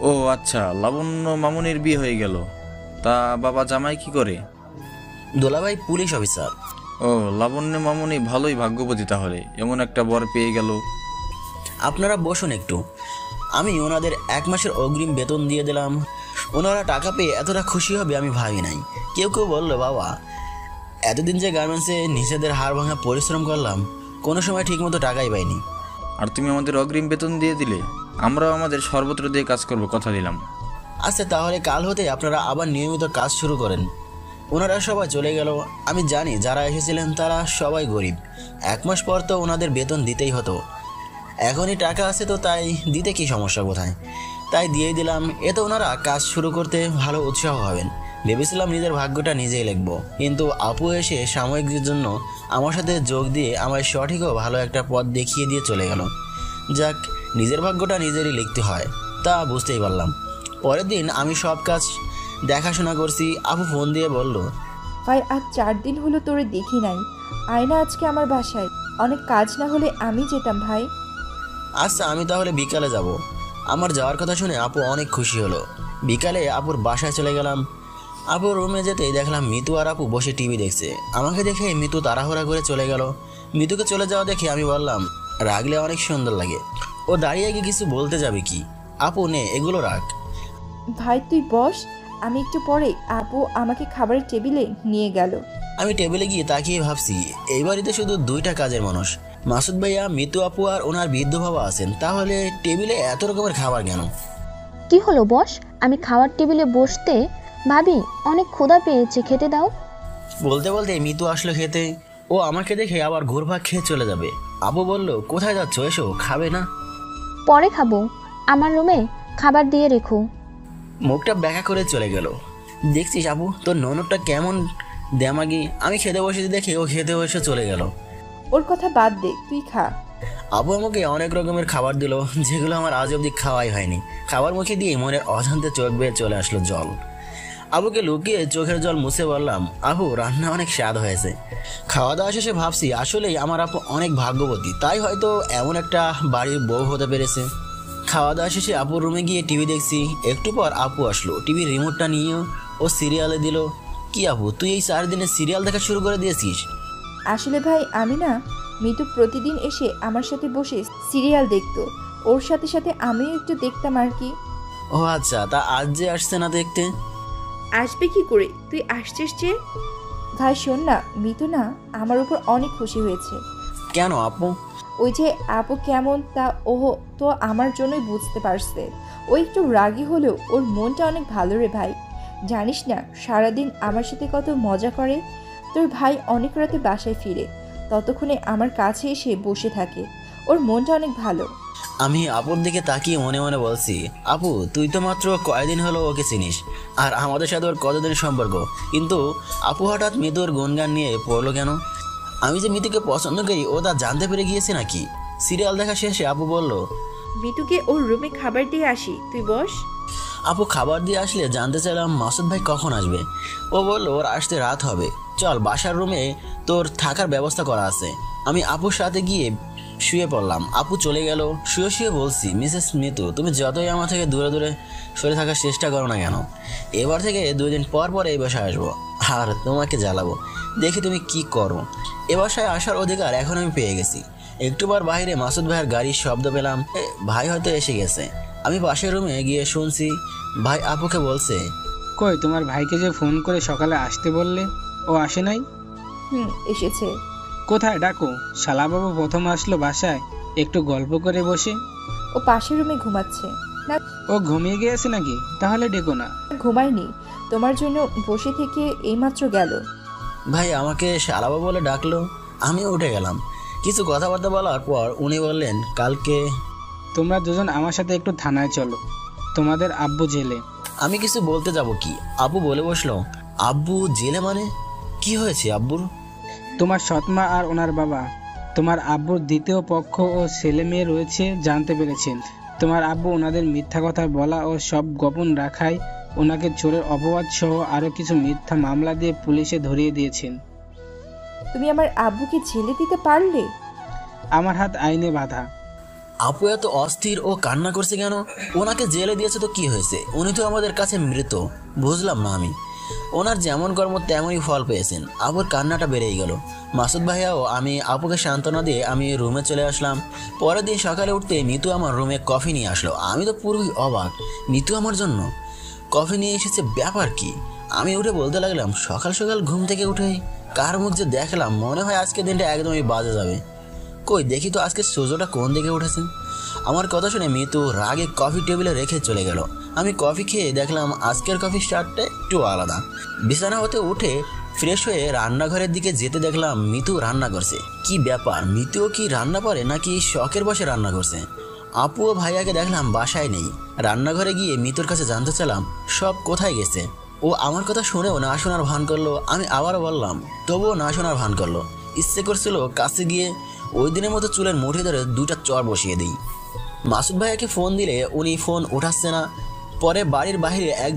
ও আচ্ছা, লাবণ্য মামুনির বিয়ে হয়ে গেল। তা বাবা জামাই কি করে? দোলাভাই পুলিশ অফিসার। ও, লাবণ্য মামুনি ভালোই ভাগ্যবতী তাহলে, এমন একটা বর পেয়ে গেল। আপনারা বসুন একটু। আমি ওনাদের 1 মাসের অগ্রিম বেতন দিয়ে দিলাম। ওনারা টাকা পেয়ে এতটা খুশি হবে আমি ভাবি নাই। কেউ কেউ বললো, বাবা এতদিন যে গার্মেন্টসে নিজেদের হাড় ভাঙা পরিশ্রম করলাম, কোনো সময় ঠিকমতো টাকাই পাইনি। আর তুমি আমাদের অগ্রিম বেতন দিয়ে দিলে, আমরাও আমাদের সর্বত্র দিয়ে কাজ করব, কথা দিলাম। আচ্ছা তাহলে কাল হতে আপনারা আবার নিয়মিত কাজ শুরু করেন। ওনারা সবাই চলে গেল। আমি জানি যারা এসেছিলেন তারা সবাই গরিব। 1 মাস পর তো ওনাদের বেতন দিতেই হতো। এখনই টাকা আছে তো তাই দিতে কি সমস্যা কোথায়, তাই দিয়েই দিলাম। এতে ওনারা কাজ শুরু করতে ভালো উৎসাহ হবেন। ভেবেছিলাম নিজের ভাগ্যটা নিজেই লিখবো, কিন্তু আপু এসে সাময়িকদের জন্য আমার সাথে যোগ দিয়ে আমায় সঠিক ও ভালো একটা পথ দেখিয়ে দিয়ে চলে গেল। যাক, নিজের ভাগ্যটা নিজেরই লিখতে হয়, তা বুঝতেই পারলাম। পরের দিন আমি সব কাজ দেখাশোনা করছি। আপু ফোন দিয়ে বলল, ভাই আজ 4 দিন হলো তোরে দেখি নাই, আয় না আজকে আমার বাসায়। অনেক কাজ না হলে আমি যেতাম ভাই। আচ্ছা আমি তাহলে বিকালে যাব। আমার যাওয়ার কথা শুনে আপু অনেক খুশি হলো। বিকালে আপুর বাসায় চলে গেলাম। আপুর রুমে যেতেই দেখলাম মিতু আর আপু বসে টিভি দেখছে। আমাকে দেখে মিতু তাড়াহুড়া করে চলে গেল। মিতুকে চলে যাওয়া দেখে আমি বললাম, রাগলে অনেক সুন্দর লাগে। ও দাঁড়িয়ে গিয়ে কিছু বলতে যাবে কি, আপু নে এগুলো রাখ। ভাই তুই বস, আমি একটু পরে আপু আমাকে খাবারের টেবিলে নিয়ে গেল। আমি টেবিলে গিয়ে তাকিয়ে ভাবছি এই বাড়িতে শুধু দুইটা কাজের মানুষ, মাসুদ ভাইয়া, মিতু আপু আর ওনার বৃদ্ধ বাবা আছেন, তাহলে টেবিলে এত রকমের খাবার কেন? কি হলো বস? আমি খাওয়ার টেবিলে বসতে ভাবি অনেক ক্ষুধা পেয়েছে, খেতে দাও। বলতে বলতে মিতু আসলো খেতে। ও আমাকে দেখে আবার ঘুরভাগ খেয়ে চলে যাবে। আপু বলল, কোথায় যাচ্ছ, এসো, খাবে না? পরে খাবো, আমার রুমে খাবার দিয়ে রেখো। মুখটা ব্যাখ্যা করে চলে গেল। দেখছিস আপু তোর ননদটা কেমন দেমাগি, আমি খেতে বসেছি দেখে ও খেতে বসে চলে গেল। ওর কথা বাদ দে, তুই খা। আপু আমাকে অনেক রকমের খাবার দিল, যেগুলো আমার আজ অবধি খাওয়াই হয়নি। খাবার মুখে দিয়ে মনের অজান্তে চোখ বেয়ে চলে আসলো জল। আবুকে লুকিয়ে চোখের জল মুছে বললাম, আপু রান্না অনেক স্বাদ হয়েছে। খাওয়া দাওয়া শেষে ভাবছি আসলেই আমার আপু অনেক ভাগ্যবতী, তাই হয়তো এমন একটা বাড়ির বউ হতে পেরেছে। খাওয়া দাওয়া শেষে আপুর রুমে গিয়ে টিভি দেখছি। একটু পর আপু আসলো, টিভির রিমোটটা নিয়েও ও সিরিয়ালে দিল। কি আপু তুই এই 4 দিনে সিরিয়াল দেখা শুরু করে দিয়েছিস? আসলে ভাই আমি না, মিতু প্রতিদিন এসে আমার সাথে বসে সিরিয়াল দেখতো, ওর সাথে সাথে আমিও একটু দেখতাম আর কি। ও আচ্ছা, তা আজ যে আসছে না দেখতে? আসবে কি করে, তুই আসছিস যে। ভাই শোন না, মিতু না আমার উপর অনেক খুশি হয়েছে। কেন আপু? ওই যে আপু কেমন তা ও তো আমার জন্যই বুঝতে পারছে। ও একটু রাগী হলেও ওর মনটা অনেক ভালো রে ভাই। জানিস না সারাদিন আমার সাথে কত মজা করে। তোর ভাই অনেক রাতে বাসায় ফিরে, ততক্ষণে আমার কাছে এসে বসে থাকে। ওর মনটা অনেক ভালো। আমি আপুর দিকে তাকিয়ে মনে মনে বলছি, আপু তুই তো মাত্র কয়েকদিন হলো ওকে চিনিস, আর আমাদের সাথে ওর কতদিন সম্পর্ক, কিন্তু আপু হঠাৎ মিতুর গুণগান নিয়ে পড়লো কেন? আমি যে মিতুকে পছন্দ করি ও তা জানতে পেরে গিয়েছে নাকি? সিরিয়াল দেখা শেষে আপু বলল, মিতুকে ওর রুমে খাবার দিয়ে আসি, তুই বস। আপু খাবার দিয়ে আসলে জানতে চাইলাম মাসুদ ভাই কখন আসবে। ও বলল ওর আসতে রাত হবে, চল বাসার রুমে তোর থাকার ব্যবস্থা করা আছে। আমি আপুর সাথে গিয়ে শুয়ে পড়লাম। আপু চলে গেল। শুয়ে শুয়ে বলছি, মিসেস মিতু তুমি যতই আমার থেকে দূরে দূরে সরে থাকার চেষ্টা করো না কেন, এবার থেকে 2 দিন পর পর এই বাসায় আসবো আর তোমাকে জ্বালাবো, দেখি তুমি কি করো। এ বাসায় আসার অধিকার এখন আমি পেয়ে গেছি। একটু পর বাইরে মাসুদ ভাইয়ের গাড়ির শব্দ পেলাম। ভাই হয়তো এসে গেছে। আমি পাশের রুমে গিয়ে শুনছি ভাই আপুকে বলছে, কই তোমার ভাইকে যে ফোন করে সকালে আসতে বললে, ও আসে নাই? এসেছে। কোথায় ডাকো, শালাবাবু প্রথম আসলো বাসায়, একটু গল্প করে বসে। ও পাশের রুমে ঘুমাচ্ছে। না ও ঘুমিয়ে গিয়েছে নাকি? তাহলে ডেকো না। ঘুমায়নি, তোমার জন্য বসে থেকে এইমাত্র গেল। ভাই আমাকে শালাবা বলে ডাকলো। আমি উঠে গেলাম। কিছু কথাবার্তা বলার পর উনি বললেন, কালকে তোমরা দুজন আমার সাথে একটু থানায় চলো, তোমাদের আব্বু জেলে। আমি কিছু বলতে যাব কি, আব্বু বলে বসলো, আব্বু জেলে মানে? কি হয়েছে আব্বুর? তোমার সৎমা আর ওনার বাবা, তোমার আব্বুর দ্বিতীয় পক্ষ ও ছেলে মেয়ে রয়েছে জানতে পেরেছেন। তোমার আব্বু ওনাদের মিথ্যা কথা বলা ও সব গোপন রাখায় ওনাকে চোরের অপবাদ সহ আরো কিছু মিথ্যা মামলা দিয়ে পুলিশে ধরিয়ে দিয়েছেন। তুমি আমার আব্বুকে জেলে দিতে পারলে? আমার হাত আইনে বাঁধা। আপু এত অস্থির ও কান্না করছে কেন? ওনাকে জেলে দিয়েছে তো কি হয়েছে? উনি তো আমাদের কাছে মৃত। বুঝলাম না আমি। ওনার যেমন কর্ম তেমনই ফল পেয়েছেন। আপুর কান্নাটা বেড়েই গেল। মাসুদ ভাইয়াও আমি আপুকে সান্ত্বনা দিয়ে আমি রুমে চলে আসলাম। পরের দিন সকালে উঠতে মিতু আমার রুমে কফি নিয়ে আসলো। আমি তো পুরোই অবাক, মিতু আমার জন্য কফি নিয়ে এসেছে, ব্যাপার কি? আমি উঠে বলতে লাগলাম, সকাল সকাল ঘুম থেকে উঠেই কার মুখ যে দেখলাম, মনে হয় আজকে দিনটা একদমই বাজে যাবে। কই দেখি তো আজকে সূর্যটা কোন দিকে উঠেছে। আমার কথা শুনে মিতু রাগে কফি টেবিলে রেখে চলে গেল। আমি কফি খেয়ে দেখলাম আজকের কফি স্টার্টটা একটু আলাদা। বিছানা হতে উঠে ফ্রেশ হয়ে রান্নাঘরের দিকে যেতে দেখলাম মিতু রান্না করছে। কি ব্যাপার, মিতুও কি রান্না পারে নাকি শখের বসে রান্না করছে? আপু ও ভাইয়াকে দেখলাম বাসায় নেই। রান্নাঘরে গিয়ে মিতুর কাছে জানতে চাইলাম সব কোথায় গেছে। ও আমার কথা শুনেও না শোনার ভান করলো। আমি আবারও বললাম, তবুও না শোনার ভান করলো। ইচ্ছে করছিল কাছে গিয়ে ওই দিনের মতো চুলের মুঠি ধরে 2টা চর বসিয়ে দিই। মাসুদ ভাইয়াকে ফোন দিলে উনি ফোন উঠাচ্ছে না। পরে বাড়ির বাইরে এক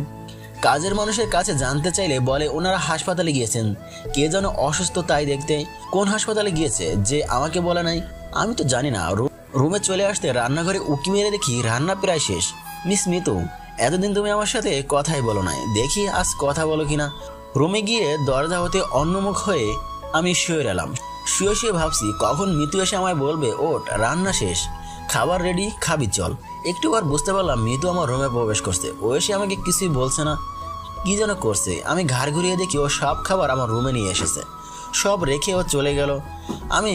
কাজের মানুষের কাছে জানতে চাইলে বলে ওনারা হাসপাতালে গিয়েছেন, কে যেন অসুস্থ তাই দেখতে। কোন হাসপাতালে গিয়েছে যে আমাকে বলে নাই? আমি তো জানি না। রুমে চলে আসতে রান্নাঘরে উকি মেরে দেখি রান্না প্রায় শেষ। মিস মিতু, এতদিন তুমি আমার সাথে কথাই বলো নাই, দেখি আজ কথা বলো কিনা। রুমে গিয়ে দরজা হতে অন্যমুখ হয়ে আমি শুয়ে এলাম। শুয়ে শুয়ে ভাবছি কখন মিতু এসে আমায় বলবে ওঠ রান্না শেষ, খাবার রেডি, খাবি চল। একটু আর বুঝতে পারলাম মিতু আমার রুমে প্রবেশ করছে। ও এসে আমাকে কিছুই বলছে না, কি যেন করছে। আমি ঘাড় ঘুরিয়ে দেখি ও সব খাবার আমার রুমে নিয়ে এসেছে। সব রেখে ও চলে গেল। আমি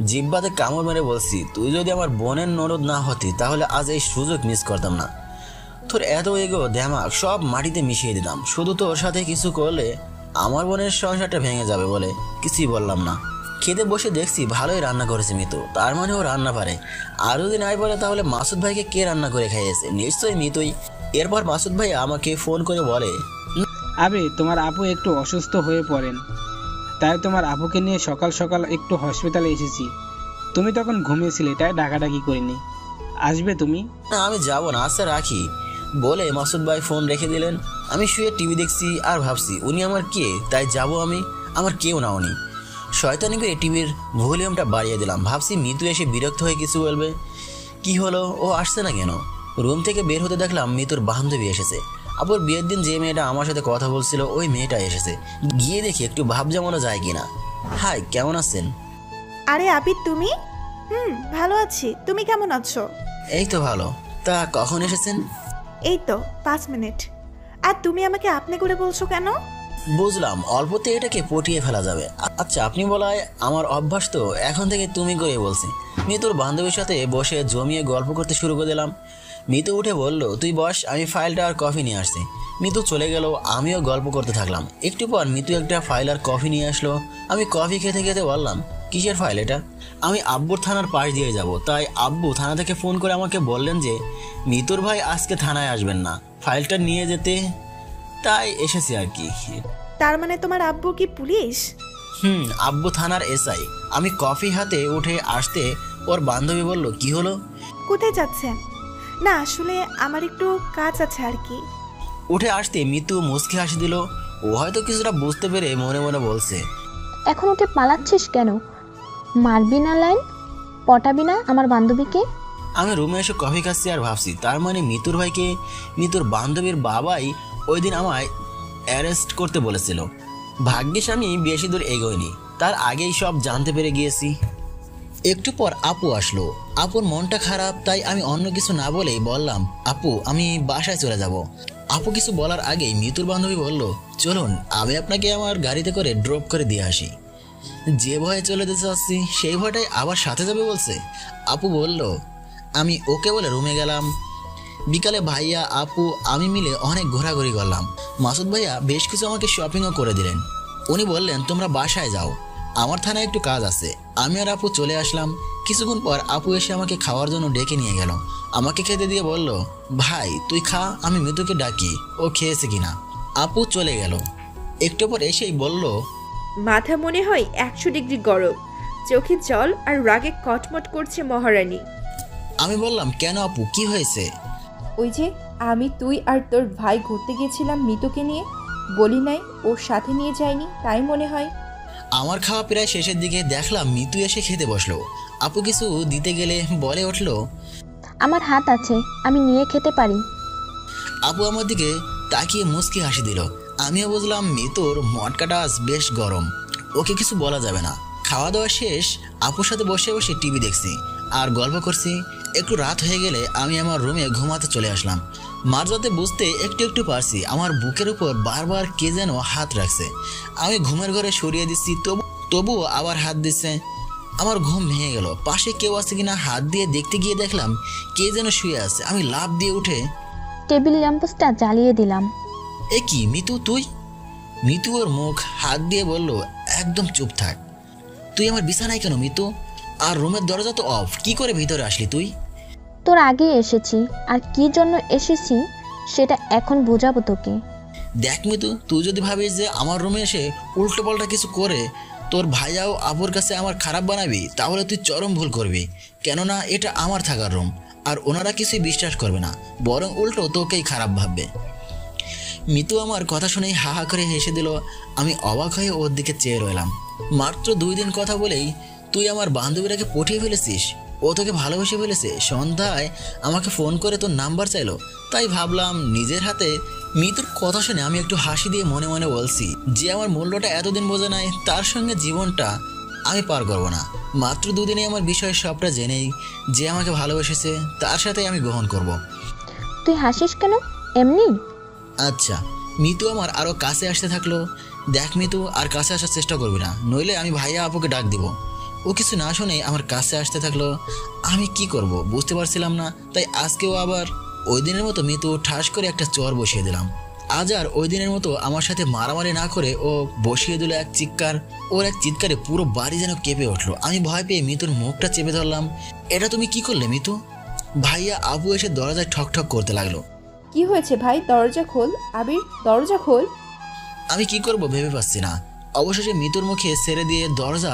জিব্বাতে কামড় মেরে বলছি, তুই যদি আমার বোনের ননদ না হতি তাহলে আজ এই সুযোগ মিস করতাম না। তোর এত এগো দেমাক সব মাটিতে মিশিয়ে দিতাম। শুধু তোর সাথে কিছু করলে আমার বোনের সংসারটা ভেঙে যাবে বলে কিছুই বললাম না। খেতে বসে দেখছি ভালোই রান্না করেছে মিতু, তার মানে ও রান্না পারে। আর যদি নাই বলে তাহলে মাসুদ ভাইকে কে রান্না করে খাইয়েছে? নিশ্চয়ই মিতুই। এরপর মাসুদ ভাই আমাকে ফোন করে বলে, আবির তোমার আপু একটু অসুস্থ হয়ে পড়েন, তাই তোমার আপুকে নিয়ে সকাল সকাল একটু হসপিটালে এসেছি। তুমি তখন ঘুমিয়েছিলে তাই ডাকাডাকি করিনি। আসবে তুমি? না আমি যাবো না, আচ্ছা রাখি বলে মাসুদ ভাই ফোন রেখে দিলেন। আমি শুয়ে টিভি দেখছি আর ভাবছি উনি আমার কে, তাই যাব আমি? আমার কেউ না উনি। শয়তানি করে টিভির ভলিউমটা বাড়িয়ে দিলাম। ভাবছি মিতু এসে বিরক্ত হয়ে কিছু বলবে। কি হলো, ও আসছে না কেন? রুম থেকে বের হতে দেখলাম মিতুর বান্ধবী এসেছে। আপুর বিয়ের দিন যে মেয়েটা আমার সাথে কথা বলছিল ওই মেয়েটা এসেছে। গিয়ে দেখি একটু ভাব জমানো যায় কিনা। হাই, কেমন আছেন? আরে আবির তুমি? ভালো আছি, তুমি কেমন আছো? এই তো ভালো। তা কখন এসেছেন? এই তো 5 মিনিট। আর তুমি আমাকে আপনি করে বলছো কেন? বুঝলাম অল্পতে এটাকে পটিয়ে ফেলা যাবে। আচ্ছা আপনি বলায় আমার অভ্যাস, তো এখন থেকে তুমি করে বলছি। মিতুর বান্ধবীর সাথে বসে জমিয়ে গল্প করতে শুরু করে দিলাম। মিতু উঠে বলল, তুই বস, আমি ফাইলটা আর কফি নিয়ে আসছি। মিতু চলে গেল, আমিও গল্প করতে থাকলাম। একটু পর মিতু একটা ফাইল আর কফি নিয়ে আসলো। আমি কফি খেতে খেতে বললাম, কিসের ফাইল এটা? আমি আব্বুর থানার পাশ দিয়ে যাব, তাই আব্বু থানা থেকে ফোন করে আমাকে বললেন যে মিতুর ভাই আজকে থানায় আসবেন না, ফাইলটা নিয়ে যেতে, তাই এসেছি আর কি। তার মানে তোমার আব্বু কি পুলিশ? আব্বু থানার এসআই। আমি কফি হাতে উঠে আসতে ওর বান্ধবী বলল, কি হলো? কোথায় যাচ্ছেন? না আসলে আমার একটু কাজ আছে আর কি। উঠে আসতে মিতু মুচকি হাসি দিল। ও হয়তো কিছুটা বুঝতে পেরে মনে মনে বলছে, এখন উঠে পালাচ্ছিস কেন? মারবি না লাইন? পটাবি না আমার বান্ধবীকে? আমি রুমে এসে কফি খাচ্ছি আর ভাবছি, তার মানে মিতুর ভাইকে মিতুর বান্ধবীর বাবাই ওই দিন আমায় অ্যারেস্ট করতে বলেছিল। ভাগ্যিস আমি বেশি দূর এগোইনি, তার আগেই সব জানতে পেরে গিয়েছি। একটু পর আপু আসলো। আপুর মনটা খারাপ, তাই আমি অন্য কিছু না বলেই বললাম, আপু আমি বাসায় চলে যাব। আপু কিছু বলার আগেই মিতুর বান্ধবী বলল, চলুন আমি আপনাকে আমার গাড়িতে করে ড্রপ করে দিয়ে আসি। যে ভয়ে চলে যেতে চাচ্ছি সেই ভয়টাই আবার সাথে যাবে বলছে। আপু বলল, আমি ওকে বলে রুমে গেলাম। বিকালে ভাইয়া আপু আমি মিলে অনেক ঘোরাঘুরি করলাম। মাসুদ ভাইয়া বেশ কিছু আমাকে শপিংও করে দিলেন। উনি বললেন, তোমরা বাসায় যাও, আমার থানায় একটু কাজ আছে। আমি আর আপু চলে আসলাম। কিছুক্ষণ পর আপু এসে আমাকে খাওয়ার জন্য ডেকে নিয়ে গেল। আমাকে খেতে দিয়ে বলল, ভাই তুই খা, আমি মিতুকে ডাকি ও খেয়েছে কিনা। আপু চলে গেল। একটু পর এসেই বলল, মাথা মনে হয় 100 ডিগ্রি গরম, চোখে জল আর রাগে কটমট করছে মহারানী। আমি বললাম, কেন আপু কি হয়েছে? ওই যে আমি তুই আর তোর ভাই ঘুরতে গেছিলাম মিতুকে নিয়ে, বলি নাই ওর সাথে নিয়ে যায়নি, তাই মনে হয়। আমার খাওয়া প্রায় শেষের দিকে দেখলাম মিতু এসে খেতে বসলো। আপু কিছু দিতে গেলে বলে উঠল, আমার হাত আছে, আমি নিয়ে খেতে পারি। আপু আমার দিকে তাকিয়ে মুচকি হাসি দিল। আমিও বুঝলাম মিতুর মটকাটা আজ বেশ গরম, ওকে কিছু বলা যাবে না। খাওয়া দাওয়া শেষ, আপুর সাথে বসে বসে টিভি দেখছি আর গল্প করছি। একটু রাত হয়ে গেলে আমি আমার রুমে ঘুমাতে চলে আসলাম। মাঝরাতে বুঝতে একটু একটু পারছি আমার বুকের উপর বারবার কে যেন হাত রাখছে। আমি ঘুমের ঘরে সরিয়ে দিচ্ছি, তবুও আবার হাত দিচ্ছে। আমার ঘুম ভেঙে গেল। পাশে কেউ আছে কিনা হাত দিয়ে দেখতে গিয়ে দেখলাম কে যেন শুয়ে আছে। আমি লাফ দিয়ে উঠে টেবিল ল্যাম্পোস্টটা জ্বালিয়ে দিলাম। এ কি মিতু তুই? মিতু ওর মুখ হাত দিয়ে বলল, একদম চুপ থাক। তুই আমার বিছানায় কেন মিতু? আর রুমের দরজা তো অফ, কি করে ভিতরে আসলি তুই? তোর আগে এসেছি, আর কি জন্য এসেছি সেটা এখন বোঝাবো তোকে। দেখ মিতু, তুই যদি ভাবিস যে আমার রুমে এসে উল্টো পাল্টা কিছু করে তোর ভাইয়াও আপুর কাছে আমার খারাপ বানাবি, তাহলে তুই চরম ভুল করবি। কেননা এটা আমার থাকার রুম, আর ওনারা কিছুই বিশ্বাস করবে না, বরং উল্টো তোকেই খারাপ ভাববে। মিতু আমার কথা শুনেই হা হা করে হেসে দিল। আমি অবাক হয়ে ওর দিকে চেয়ে রইলাম। মাত্র 2 দিন কথা বলেই তুই আমার বান্ধবীরাকে পটিয়ে ফেলেছিস। ও তোকে ভালোবেসে ফেলেছে। সন্ধ্যায় আমাকে ফোন করে তোর নাম্বার চাইলো, তাই ভাবলাম নিজের হাতে। মিতুর কথা শুনে আমি একটু হাসি দিয়ে মনে মনে বলছি, যে আমার মূল্যটা এতদিন বোঝে নাই, তার সঙ্গে জীবনটা আমি পার করবো না। মাত্র দুদিনে আমার বিষয়ে সবটা জেনেই যে আমাকে ভালোবেসেছে তার সাথে আমি গ্রহণ করব। তুই হাসিস কেন? এমনি। আচ্ছা, মিতু আমার আরও কাছে আসতে থাকলো। দেখ মিতু, আর কাছে আসার চেষ্টা করবি না, নইলে আমি ভাইয়া আপুকে ডাক দিব। ও কিছু না শুনে আমার কাছে আসতে থাকলো। আমি কি করব বুঝতে পারছিলাম না, তাই আজকেও আবার ওই দিনের মতো মিতু ঠাস করে একটা চর বসিয়ে দিলাম। আজ আর ওই দিনের মতো আমার সাথে মারামারি না করে ও বসিয়ে দিল এক চিৎকার। ওর এক চিৎকারে পুরো বাড়ি যেন কেঁপে উঠলো। আমি ভয় পেয়ে মিতুর মুখটা চেপে ধরলাম। এটা তুমি কি করলে মিতু? ভাইয়া আপু এসে দরজায় ঠক ঠক করতে লাগলো। কি হয়েছে ভাই? দরজা খোল আবির, দরজা খোল। আমি কি করব ভেবে পাচ্ছি না। অবশেষে মিতুর মুখে ছেড়ে দিয়ে দরজা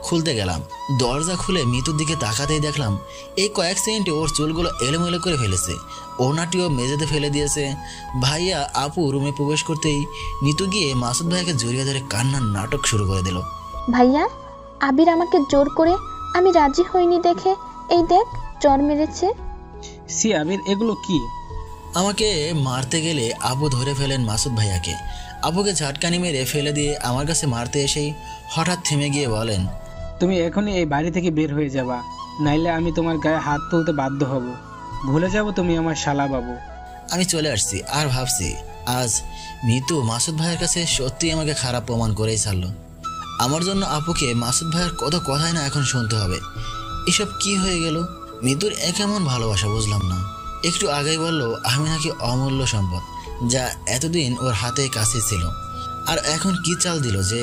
খুলতে গেলাম। দরজা খুলে মিতুর দিকে তাকাতেই দেখলাম এই কয়েক সেকেন্ডে ওর চুলগুলো এলোমেলো করে ফেলেছে, ওড়নাটিও মেঝেতে ফেলে দিয়েছে। ভাইয়া আপু রুমে প্রবেশ করতেই মিতু গিয়ে মাসুদ ভাইয়াকে জড়িয়ে ধরে কান্নার নাটক শুরু করে দিল। ভাইয়া, আবির আমাকে জোর করে, আমি রাজি হইনি দেখে এই দেখ চর মেরেছে। সি আবির, এগুলো কি? আমাকে মারতে গেলে আপু ধরে ফেলেন মাসুদ ভাইয়াকে। আপুকে ঝাটকানি মেরে ফেলে দিয়ে আমার কাছে মারতে এসেই হঠাৎ থেমে গিয়ে বলেন, তুমি এখনই এই বাড়ি থেকে বের হয়ে যাবা, নাইলে আমি তোমার গায়ে হাত তুলতে বাধ্য হব। ভুলে যাব তুমি আমার শালা বাবু। আমি চলে আসছি আর ভাবছি আজ মিতু মাসুদ ভাইয়ের কাছে সত্যিই আমাকে খারাপ প্রমাণ করেই ছাড়লো। আমার জন্য আপুকে মাসুদ ভাইয়ের কত কথাই না এখন শুনতে হবে। এসব কি হয়ে গেল? মিতুর কেমন ভালোবাসা বুঝলাম না। একটু আগেই বলল আমি নাকি অমূল্য সম্পদ, যা এতদিন ওর হাতে কাছে ছিল। আর এখন কি চাল দিল যে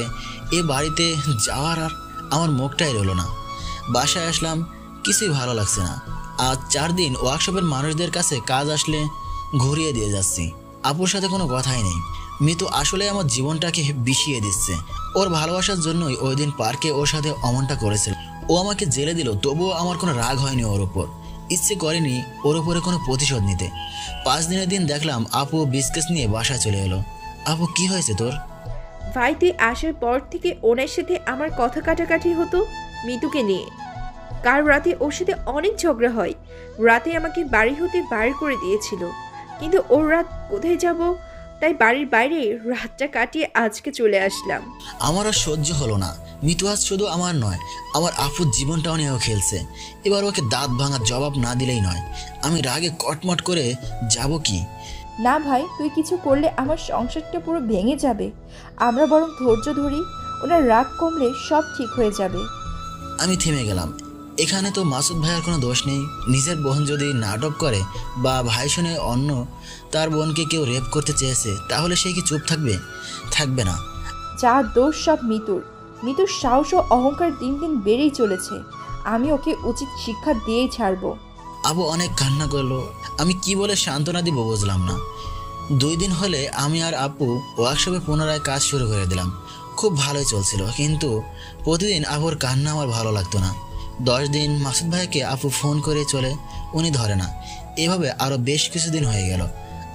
এ বাড়িতে যাওয়ার আর আমার মুখটাই রইল না। বাসায় আসলাম, কিছুই ভালো লাগছে না। আজ 4 দিন ওয়ার্কশপের মানুষদের কাছে কাজ আসলে ঘুরিয়ে দিয়ে যাচ্ছি। আপুর সাথে কোনো কথাই নেই। মিতু আসলে আমার জীবনটাকে বিষিয়ে দিচ্ছে। ওর ভালোবাসার জন্যই ওই দিন পার্কে ওর সাথে অমনটা করেছিল। ও আমাকে জেলে দিল, তবুও আমার কোনো রাগ হয়নি ওর ওপর। ইচ্ছে করেনি ওর উপরে কোনো প্রতিশোধ নিতে। 5 দিনের দিন দেখলাম আপু বিস্কেট নিয়ে বাসায় চলে এলো। আপু কি হয়েছে তোর? ভাই তুই আসার পর থেকে ওনার সাথে আমার কথা কাটাকাটি হতো মিতুকে নিয়ে। কাল রাতে ওর সাথে অনেক ঝগড়া হয়। রাতে আমাকে বাড়ি হতে বার করে দিয়েছিল, কিন্তু ওর রাত কোথায় যাব, তাই বাড়ির বাইরে রাতটা কাটিয়ে আজকে চলে আসলাম। আমার আর সহ্য হলো না। মিতু আজ শুধু আমার নয়, আমার আপুর জীবনটাও নিয়েও খেলছে। এবার ওকে দাঁত ভাঙার জবাব না দিলেই নয়। আমি রাগে কটমট করে যাব কি? না ভাই, তুই কিছু করলে আমার সংসারটা পুরো ভেঙে যাবে। আমরা বরং ধৈর্য ধরি, ওনার রাগ কমলে সব ঠিক হয়ে যাবে। আমি থেমে গেলাম। এখানে তো মাসুদ ভাইয়ের কোনো দোষ নেই। নিজের বোন যদি নাটক করে বা ভাই শুনে অন্য তার বোনকে কেউ রেপ করতে চেয়েছে, তাহলে সে কি চুপ থাকবে? থাকবে না। যা দোষ সব মিতুর। মিতুর সাহস ও অহংকার দিন দিন বেড়েই চলেছে। আমি ওকে উচিত শিক্ষা দিয়েই ছাড়বো। আপু অনেক কান্না করলো। আমি কি বলে সান্ত্বনা দিব বুঝলাম না। 2 দিন হলে আমি আর আপু ওয়ার্কশপে পুনরায় কাজ শুরু করে দিলাম। খুব ভালোই চলছিল, কিন্তু প্রতিদিন আপুর কান্না আমার ভালো লাগতো না। 10 দিন মাসুদ ভাইকে আপু ফোন করে চলে, উনি ধরে না। এভাবে আরও বেশ কিছুদিন হয়ে গেল।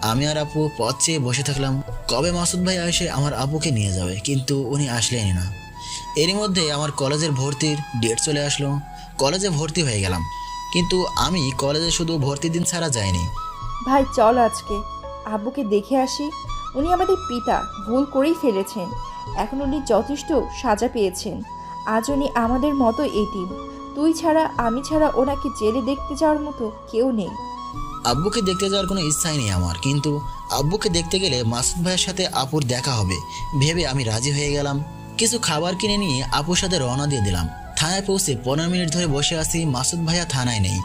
আমি আর আপু পথ চেয়ে বসে থাকলাম কবে মাসুদ ভাই এসে আমার আপুকে নিয়ে যাবে, কিন্তু উনি আসলেনই না। এরই মধ্যে আমার কলেজের ভর্তির ডেট চলে আসলো। কলেজে ভর্তি হয়ে গেলাম, কিন্তু আমি কলেজে শুধু ভর্তির দিন ছাড়া যাইনি। ভাই চল আজকে আব্বুকে দেখে আসি। উনি আমাদের পিতা, ভুল করেই ফেলেছেন। এখন উনি যথেষ্ট সাজা পেয়েছেন। আজ উনি আমাদের মতো এতিম। তুই ছাড়া, আমি ছাড়া ওনাকে জেলে দেখতে যাওয়ার মতো কেউ নেই। আব্বুকে দেখতে যাওয়ার কোনো ইচ্ছাই নেই আমার, কিন্তু আব্বুকে দেখতে গেলে মাসুদ ভাইয়ের সাথে আপুর দেখা হবে ভেবে আমি রাজি হয়ে গেলাম। কিছু খাবার কিনে নিয়ে আপুর সাথে রওনা দিয়ে দিলাম। থানায় পৌঁছে 15 মিনিট ধরে বসে আছি। মাসুদ ভাইয়া থানায় নেই।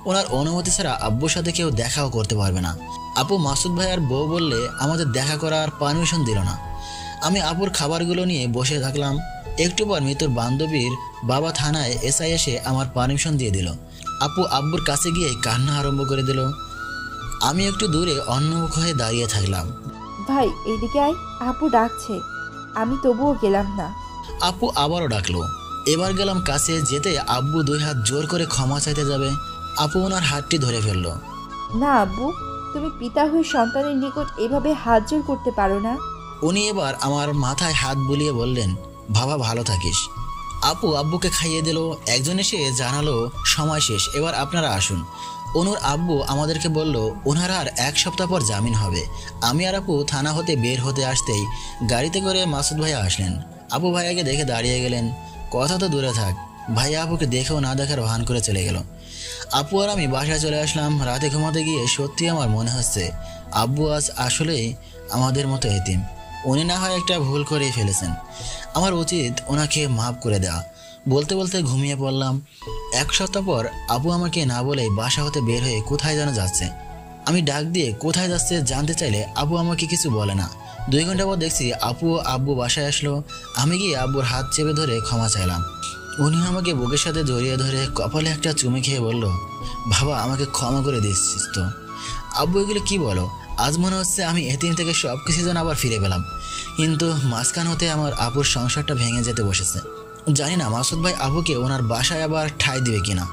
ওনার অনুমতি ছাড়া আব্বুর সাথে কেউ দেখাও করতে পারবে না। আপু মাসুদ ভাইয়ার বউ বললে আমাদের দেখা করার পারমিশন দিল না। আমি আপুর খাবারগুলো নিয়ে বসে থাকলাম। একটু পর মিতুর বান্ধবীর বাবা থানায় এসআই এসে আমার পারমিশন দিয়ে দিল। আপু আব্বুর কাছে গিয়ে কান্না আরম্ভ করে দিল। আমি একটু দূরে অন্যমুখ হয়ে দাঁড়িয়ে থাকলাম। ভাই এদিকে আয়, আপু ডাকছে। আমি তবুও গেলাম না। আপু আবারও ডাকলো। এবার গেলাম কাছে। যেতে আব্বু 2 হাত জোর করে ক্ষমা চাইতে যাবে, আপু ওনার হাতটি ধরে ফেললো। না আব্বু, তুমি পিতা হয়ে সন্তানের নিকট এভাবে হাত জোর করতে পারো না। উনি এবার আমার মাথায় হাত বুলিয়ে বললেন, বাবা ভালো থাকিস। আপু আব্বুকে খাইয়ে দিল। একজন এসে জানালো সময় শেষ, এবার আপনারা আসুন। অনুর আব্বু আমাদেরকে বলল ওনার আর 1 সপ্তাহ পর জামিন হবে। আমি আর আপু থানা হতে বের হতে আসতেই গাড়িতে করে মাসুদ ভাইয়া আসলেন। আপু ভাইয়াকে দেখে দাঁড়িয়ে গেলেন। কথা তো দূরে থাক, ভাইয়া আপুকে দেখেও না দেখার ভান করে চলে গেল। আপু আর আমি বাসায় চলে আসলাম। রাতে ঘুমাতে গিয়ে সত্যি আমার মনে হচ্ছে আব্বু আজ আসলেই আমাদের মতো এতিম। উনি না হয় একটা ভুল করেই ফেলেছেন, আমার উচিত ওনাকে মাফ করে দেওয়া। বলতে বলতে ঘুমিয়ে পড়লাম। 1 সপ্তাহ পর আপু আমাকে না বলেই বাসা হতে বের হয়ে কোথায় যেন যাচ্ছে। আমি ডাক দিয়ে কোথায় যাচ্ছে জানতে চাইলে আপু আমাকে কিছু বলে না। 2 ঘন্টা পর দেখছি আপু ও আব্বু বাসায় আসলো। আমি গিয়ে আব্বুর হাত চেপে ধরে ক্ষমা চাইলাম। উনি আমাকে বুকের সাথে জড়িয়ে ধরে কপালে একটা চুমু খেয়ে বলল, বাবা আমাকে ক্ষমা করে দিচ্ছিস তো? আব্বু এগুলো কি বলো? আজ মনে হচ্ছে আমি এতিম থেকে সব কিছু যেন আবার ফিরে পেলাম। কিন্তু মাঝখান হতে আমার আপুর সংসারটা ভেঙে যেতে বসেছে। জানি না মাসুদ ভাই আপুকে ওনার বাসায় আবার ঠাঁই দিবে কিনা।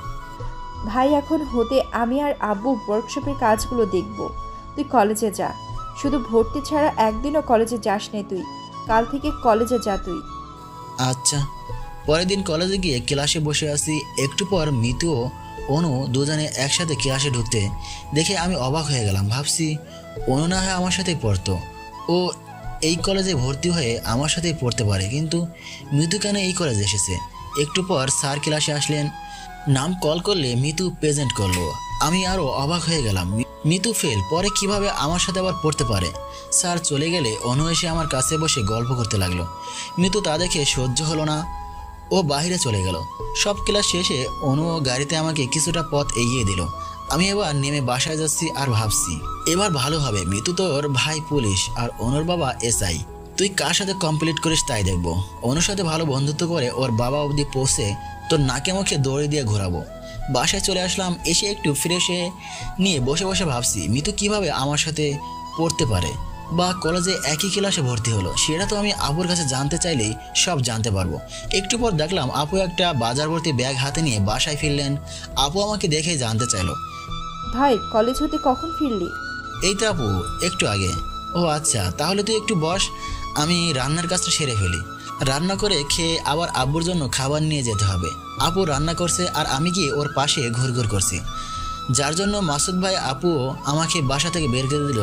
ভাই এখন হতে আমি আর আব্বু ওয়ার্কশপের কাজগুলো দেখব। তুই কলেজে যা, শুধু ভর্তি ছাড়া একদিনও কলেজে যাস নে তুই। কাল থেকে কলেজে যা তুই। আচ্ছা। পরের দিন কলেজে গিয়ে ক্লাসে বসে আছি। একটু পর মিতু ও অনু দুজনে একসাথে ক্লাসে ঢুকতে দেখে আমি অবাক হয়ে গেলাম। ভাবছি অনু না হয় আমার সাথেই পড়তো, ও এই কলেজে ভর্তি হয়ে আমার সাথেই পড়তে পারে, কিন্তু মিতু কেন এই কলেজে এসেছে? একটু পর স্যার ক্লাসে আসলেন। নাম কল করলে মিতু প্রেজেন্ট করলো। আমি আরও অবাক হয়ে গেলাম, মিতু ফেল, পরে কিভাবে আমার সাথে আবার পড়তে পারে? স্যার চলে গেলে অনু এসে আমার কাছে বসে গল্প করতে লাগলো। মিতু তা দেখে সহ্য হলো না, ও বাইরে চলে গেল। সব ক্লাস শেষে অনু গাড়িতে আমাকে কিছুটা পথ এগিয়ে দিল। আমি এবার নেমে বাসায় যাচ্ছি আর ভাবছি এবার ভালো হবে। মিতু তোর ভাই পুলিশ আর অনুর বাবা এসআই, তুই কার সাথে কমপ্লিট করিস তাই দেখবো। অনুর সাথে ভালো বন্ধুত্ব করে ওর বাবা অবধি পৌঁছে তোর নাকে মুখে দৌড়ে দিয়ে ঘোরাবো। বাসায় চলে আসলাম। এসে একটু ফ্রেশ নিয়ে বসে বসে ভাবছি মিতু কিভাবে আমার সাথে পড়তে পারে বা কলেজে একই ক্লাসে ভর্তি হলো। সেটা তো আমি আপুর কাছে জানতে চাইলেই সব জানতে পারবো। একটু পর দেখলাম আপু একটা বাজার ভর্তি ব্যাগ হাতে নিয়ে বাসায় ফিরলেন। আপু আমাকে দেখে জানতে চাইলো, ভাই কলেজ হতে কখন ফিরলি? এই তো আপু একটু আগে। ও আচ্ছা, তাহলে তুই একটু বস, আমি রান্নার কাজটা সেরে ফেলি। রান্না করে খেয়ে আবার আব্বুর জন্য খাবার নিয়ে যেতে হবে। আপু রান্না করছে আর আমি গিয়ে ওর পাশে ঘুরঘুর করছি, যার জন্য মাসুদ ভাই আপুও আমাকে বাসা থেকে বের করে দিল।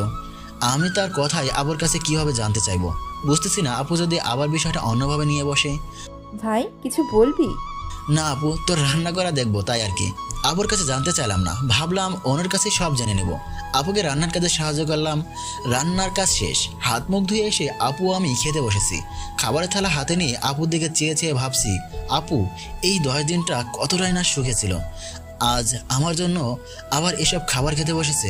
আমি তার কথাই আপুর কাছে কিভাবে জানতে চাইবো, বুঝতেছি না। আপু যদি আবার বিষয়টা অন্যভাবে নিয়ে বসে। ভাই কিছু বলবি? না আপু, তোর রান্না করা দেখবো তাই আর কি। আপুর কাছে জানতে চাইলাম না, ভাবলাম ওনার কাছে সব জেনে নেব। আপুকে রান্নার কাজে সাহায্য করলাম। রান্নার কাজ শেষ, হাত মুখ ধুয়ে এসে আপু আমি খেতে বসেছি। খাবারের থালা হাতে নিয়ে আপুর দিকে চেয়ে চেয়ে ভাবছি আপু এই 10 দিনটা কতটাই না সুখে ছিল। আজ আমার জন্য আবার এসব খাবার খেতে বসেছে।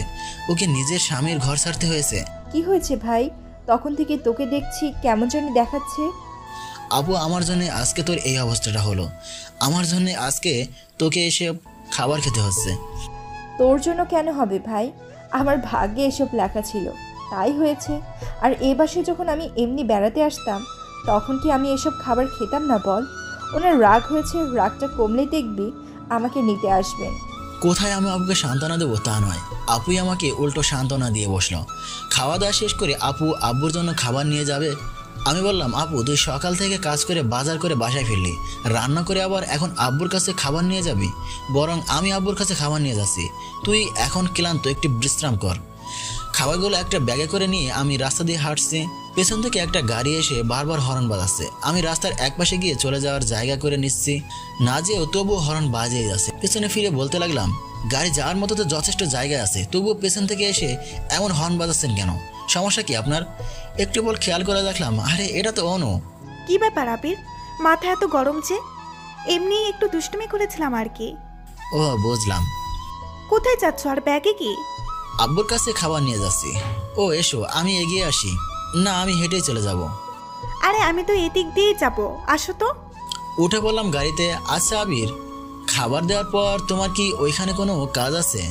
ওকে নিজের স্বামীর ঘর ছাড়তে হয়েছে। কি হয়েছে ভাই? তখন থেকে তোকে দেখছি কেমন জানি দেখাচ্ছে। আপু আমার জন্য আজকে তোর এই অবস্থাটা হলো, আমার জন্য আজকে তোকে এসব খাবার খেতে হচ্ছে। তোর জন্য কেন হবে ভাই? আমার ভাগ্যে এসব লেখা ছিল, তাই হয়েছে। আর এ বাসায় যখন আমি এমনি বেড়াতে আসতাম তখন কি আমি এসব খাবার খেতাম না বল? ওনার রাগ হয়েছে, রাগটা কমলেই দেখবি আমাকে নিতে আসবেন। কোথায় আমি আপুকে সান্ত্বনা দেবো তা নয়, আপুই আমাকে উল্টো সান্ত্বনা দিয়ে বসলো। খাওয়া দাওয়া শেষ করে আপু আব্বুর জন্য খাবার নিয়ে যাবে। আমি বললাম আপু তুই সকাল থেকে কাজ করে বাজার করে বাসায় ফিরলি, রান্না করে আবার এখন আব্বুর কাছে খাবার নিয়ে যাবি? বরং আমি আব্বুর কাছে খাবার নিয়ে যাচ্ছি, তুই এখন ক্লান্ত, একটু বিশ্রাম কর। খাবারগুলো একটা ব্যাগে করে নিয়ে আমি রাস্তা দিয়ে হাঁটছি। পেছন থেকে একটা গাড়ি এসে বারবার হর্ন বাজাচ্ছে। আমি রাস্তার একপাশে গিয়ে চলে যাওয়ার জায়গা করে নিচ্ছি, না যেও তবুও হর্ন বাজিয়ে যাচ্ছে। পেছনে ফিরে বলতে লাগলাম গাড়ি যাওয়ার মতো তো যথেষ্ট জায়গায় আছে, তবুও পেছন থেকে এসে এমন হর্ন বাজাচ্ছেন কেন? সমস্যা কি আপনার? একটু পর খেয়াল করে দেখলাম আরে এটা তো অনু। কি ব্যাপার আবির, মাথা এত গরম যে? এমনি একটু দুষ্টুমি করেছিলাম আর কি। ও বুঝলাম। কোথায় যাচ্ছ আর ব্যাগে কি? আব্বুর কাছে খাবার নিয়ে যাচ্ছি। ও এসো, আমি এগিয়ে আসি। না আমি হেঁটেই চলে যাব। আরে আমি তো এদিক দিয়েই যাব, আসো তো। উঠে বললাম গাড়িতে। আচ্ছা আবির, খাবার দেওয়ার পর তোমার কি ওইখানে কোনো কাজ আছে?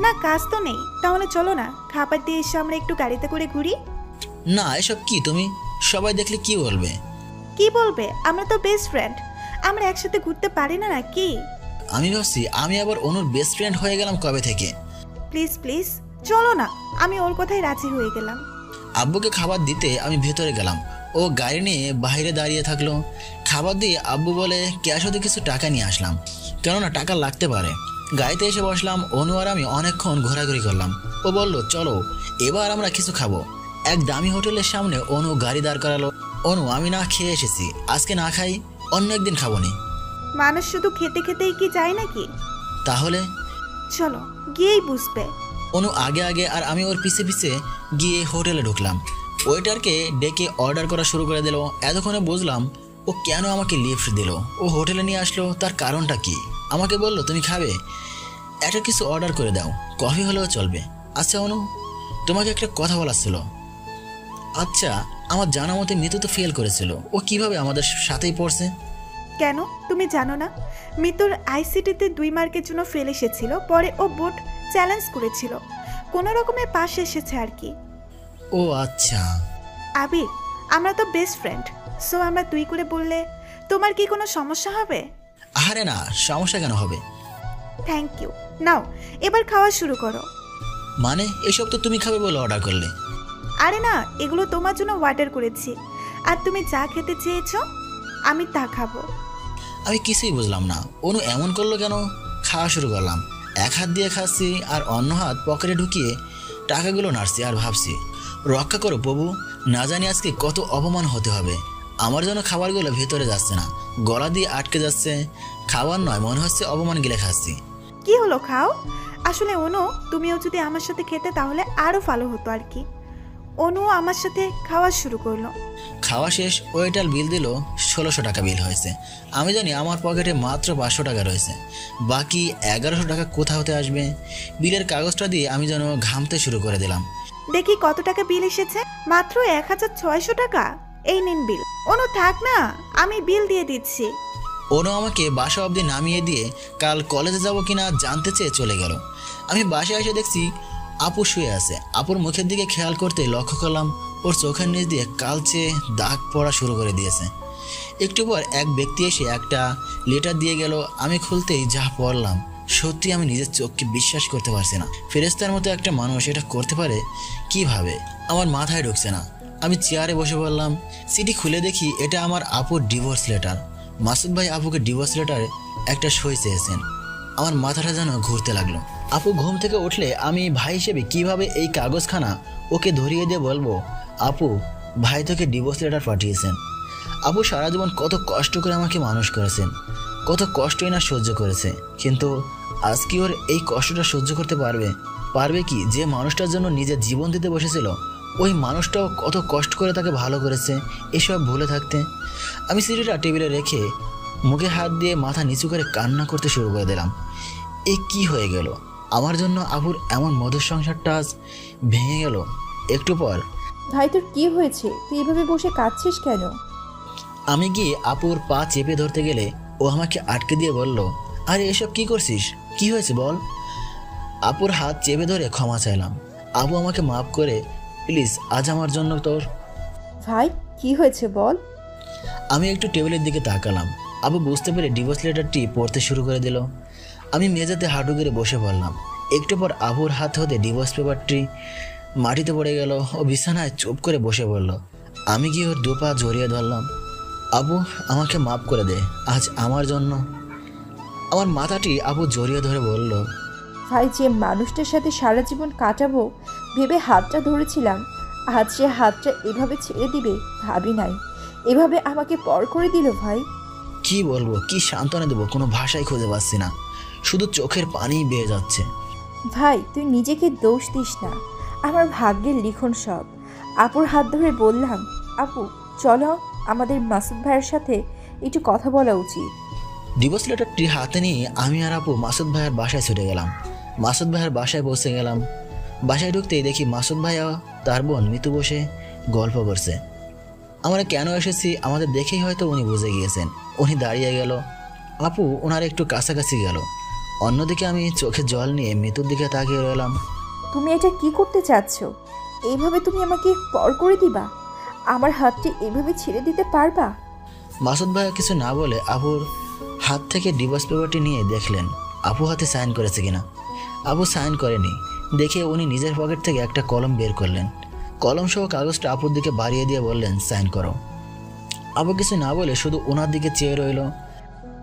না কাজ তো নেই, তাহলে চলো না খাবার দিয়ে এসে আমরা একটু গাড়িতে করে ঘুরি। না এসব কি তুমি, সবাই দেখলে কি বলবে? কি বলবে? আমরা তো বেস্ট ফ্রেন্ড, আমরা একসাথে ঘুরতে পারি না নাকি? আমি ভাবছি আমি আবার অনুর বেস্ট ফ্রেন্ড হয়ে গেলাম কবে থেকে। প্লিজ প্লিজ চলো না, আমি ওর কথাই রাজি হয়ে গেলাম। আব্বুকে খাবার দিতে আমি ভেতরে গেলাম। ও গাড়ি নিয়ে বাইরে দাঁড়িয়ে থাকলো। খাবার দিয়ে আব্বু বলে ক্যাশ হতে কিছু টাকা নিয়ে আসলাম, কেননা টাকা লাগতে পারে। গাড়িতে এসে বসলাম। অনু আর আমি অনেকক্ষণ ঘোরাঘুরি করলাম। ও বলল চলো এবার আমরা কিছু খাবো। এক দামি হোটেলের সামনে অনু গাড়ি দাঁড় করালো। অনু আমি না খেয়ে এসেছি, আজকে না খাই? অন্য একদিন খাবো নি। মানুষ শুধু খেতে খেতেই কি যায় নাকি? তাহলে চলো গিয়েই বুঝবে। অনু আগে আগে আর আমি ওর পিছে পিছে গিয়ে হোটেলে ঢুকলাম। ওয়েটারকে ডেকে অর্ডার করা শুরু করে দিল। এতক্ষণে বুঝলাম ও কেন আমাকে লিফট দিল। ও হোটেলে নিয়ে আসলো, তার কারণটা কি? আমাকে বলল তুমি খাবে, একটা কিছু অর্ডার করে দাও, কফি হলেও চলবে। আচ্ছা অনু, তোমাকে একটা কথা বলার ছিল। আচ্ছা, আমার জানা মতে মিতু তো ফেল করেছিল, ও কিভাবে আমাদের সাথেই পড়ছে? কেন তুমি জানো না? মিতুর আইসিটিতে 2 মার্কের জন্য ফেল এসেছিল, পরে ও বোর্ড চ্যালেঞ্জ করেছিল, কোনো রকমে পাশ এসেছে আর কি। ও আচ্ছা। আবির, আমরা তো বেস্ট ফ্রেন্ড, সো আমরা তুই করে বললে তোমার কি কোনো সমস্যা হবে? আরে না, সমস্যা কেন হবে? Thank you. নাও এবার খাওয়া শুরু করো। মানে এসব তো তুমি খাবে বলে অর্ডার করলে। আরে না, এগুলো তোমার জন্য অর্ডার করেছি, আর তুমি যা খেতে চেয়েছো আমি তা খাবো। আমি কিছুই বুঝলাম না, অনু এমন করলো কেন? খাওয়া শুরু করলাম, এক হাত দিয়ে খাচ্ছি আর অন্য হাত পকেটে ঢুকিয়ে টাকাগুলো নাড়ছি আর ভাবছি, রক্ষা করো প্রভু, না জানি আজকে কত অপমান হতে হবে। আমার জন্য খাবারগুলো ভেতরে যাচ্ছে না, গলা দিয়ে আটকে যাচ্ছে। খাবার নয়, মনে হচ্ছে অপমান গিলে খাচ্ছি। কি হলো, খাও। আসলে অনু, তুমিও যদি আমার সাথে খেতে তাহলে আরো ভালো হতো আর কি। অনু আমার সাথে খাওয়া শুরু করলো। খাওয়া শেষ, ওয়েটার বিল দিল। 1600 টাকা বিল হয়েছে। আমি জানি আমার পকেটে মাত্র 500 টাকা রয়েছে, বাকি 1100 টাকা কোথা হতে আসবে? বিলের কাগজটা দিয়ে আমি যেন ঘামতে শুরু করে দিলাম। দেখি কত টাকা বিল এসেছে। মাত্র 1600 টাকা। এই নিন বিল। অনু থাক না, আমি বিল দিয়ে দিচ্ছি। অনু আমাকে বাসা অবধি নামিয়ে দিয়ে কাল কলেজে যাব কিনা জানতে চেয়ে চলে গেল। আমি বাসায় এসে দেখছি আপু শুয়ে আছে। আপুর মুখের দিকে খেয়াল করতে লক্ষ্য করলাম ওর চোখের নিচ দিয়ে কালচে দাগ পড়া শুরু করে দিয়েছে। একটু পর এক ব্যক্তি এসে একটা লেটার দিয়ে গেল। আমি খুলতেই যা পড়লাম, সত্যি আমি নিজের চোখকে বিশ্বাস করতে পারছি না। ফেরেশতার মতো একটা মানুষ এটা করতে পারে কিভাবে? আমার মাথায় ঢুকছে না। আমি চেয়ারে বসে পড়লাম। সিডি খুলে দেখি এটা আমার আপুর ডিভোর্স লেটার। মাসুদ ভাই আপুকে ডিভোর্স লেটারে একটা সই চেয়েছেন। আমার মাথাটা যেন ঘুরতে লাগলো। আপু ঘুম থেকে উঠলে আমি ভাই হিসেবে কিভাবে এই কাগজখানা ওকে ধরিয়ে দিয়ে বলবো, আপু ভাই তোকে ডিভোর্স লেটার পাঠিয়েছেন। আপু সারা জীবন কত কষ্ট করে আমাকে মানুষ করেছেন, কত কষ্টই না সহ্য করেছে, কিন্তু আজ কি ওর এই কষ্টটা সহ্য করতে পারবে কি? যে মানুষটার জন্য নিজের জীবন দিতে বসেছিল, ওই মানুষটাও কত কষ্ট করে তাকে ভালো করেছে, এসব ভুলে থাকতে। আমি সিডিটা টেবিলে রেখে মুখে হাত দিয়ে মাথা নিচু করে কান্না করতে শুরু করে দিলাম। এ কি হয়ে গেল? আমার জন্য আপুর এমন মধুর সংসারটা আজ ভেঙে গেল। একটু পর, ভাই তোর কি হয়েছে? তুই এভাবে বসে কাঁদছিস কেন? আমি গিয়ে আপুর পা চেপে ধরতে গেলে ও আমাকে আটকে দিয়ে বলল, আরে এসব কি করছিস? কি হয়েছে বল? আপুর হাত চেপে ধরে ক্ষমা চাইলাম। আপু আমাকে মাফ করে প্লিজ, আজ আমার জন্য তোর। ভাই কি হয়েছে বল। আমি একটু টেবিলের দিকে তাকালাম। আপু বুঝতে পেরে ডিভোর্স লেটারটি পড়তে শুরু করে দিল। আমি মেঝেতে হাঁটু গেড়ে বসে পড়লাম। একটু পর আপুর হাত হতে ডিভোর্স পেপারটি মাটিতে পড়ে গেল। ও বিছানায় চুপ করে বসে পড়ল। আমি গিয়ে ওর 2 পা জড়িয়ে ধরলাম। আপু আমাকে মাফ করে দে, আজ আমার জন্য। আমার মাথাটি আপু জড়িয়ে ধরে বলল, ভাই যে মানুষটার সাথে সারা জীবন কাটাবো ভেবে হাতটা ধরেছিলাম, আজ সে হাতটা এভাবে ছেড়ে দিবে ভাবি নাই। এভাবে আমাকে পর করে দিল ভাই। কি বলবো, কি সান্ত্বনা দেবো, কোনো ভাষাই খুঁজে পাচ্ছি না, শুধু চোখের পানিই বেয়ে যাচ্ছে। ভাই তুই নিজেকে দোষ দিস না, আমার ভাগ্যের লিখন সব। আপুর হাত ধরে বললাম, আপু চলো আমাদের মাসুদ ভাইয়ের সাথে একটু কথা বলা উচিত। ডিভোর্স লেটারটি হাতে নিয়ে আমি আর আপু মাসুদ ভাইয়ের বাসায় ছুটে গেলাম। মাসুদ ভাইয়ের বাসায় পৌঁছে গেলাম। বাসায় ঢুকতেই দেখি মাসুদ ভাইয়া তার বোন মিতু বসে গল্প করছে। আমরা কেন এসেছি আমাদের দেখেই হয়তো উনি বুঝে গিয়েছেন। উনি দাঁড়িয়ে গেল। আপু ওনার একটু কাছাকাছি গেল। অন্যদিকে আমি চোখে জল নিয়ে মিতুর দিকে তাকিয়ে রইলাম। তুমি এটা কি করতে চাচ্ছ? এইভাবে তুমি আমাকে পর করে দিবা? আমার হাতটি এভাবে ছেড়ে দিতে পারবা? মাসুদ ভাইয়া কিছু না বলে আপুর হাত থেকে ডিভোর্স পেপারটি নিয়ে দেখলেন আপু হাতে সাইন করেছে কিনা। আপু সাইন করেনি দেখে উনি নিজের পকেট থেকে একটা কলম বের করলেন। কলম সহ কাগজটা আপুর দিকে বাড়িয়ে দিয়ে বললেন, সাইন করো। আপু কিছু না বলে শুধু ওনার দিকে চেয়ে রইল।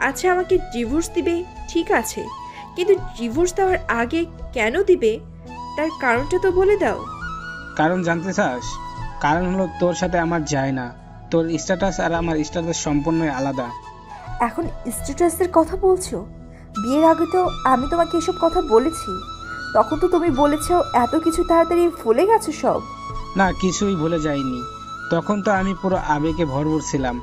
আচ্ছা আমাকে ডিভোর্স দিবে ঠিক আছে, কিন্তু ডিভোর্স দেওয়ার আগে কেন দিবে তার কারণটা তো বলে দাও। কারণ জানতে চাস? কারণ হলো তোর সাথে আমার যায় না। তোর স্ট্যাটাস আর আমার স্ট্যাটাস সম্পূর্ণই আলাদা। এখন স্ট্যাটাসের কথা বলছো? বিয়ের আগে তো আমি তোমাকে এসব কথা বলেছি, তখন তো তুমি বলেছো এত কিছু তাড়াতাড়ি ভুলে গেছো সব। না, কিছুই ভুলে যাইনি। তখন তো আমি পুরো আবেগে ভরপুর ছিলাম।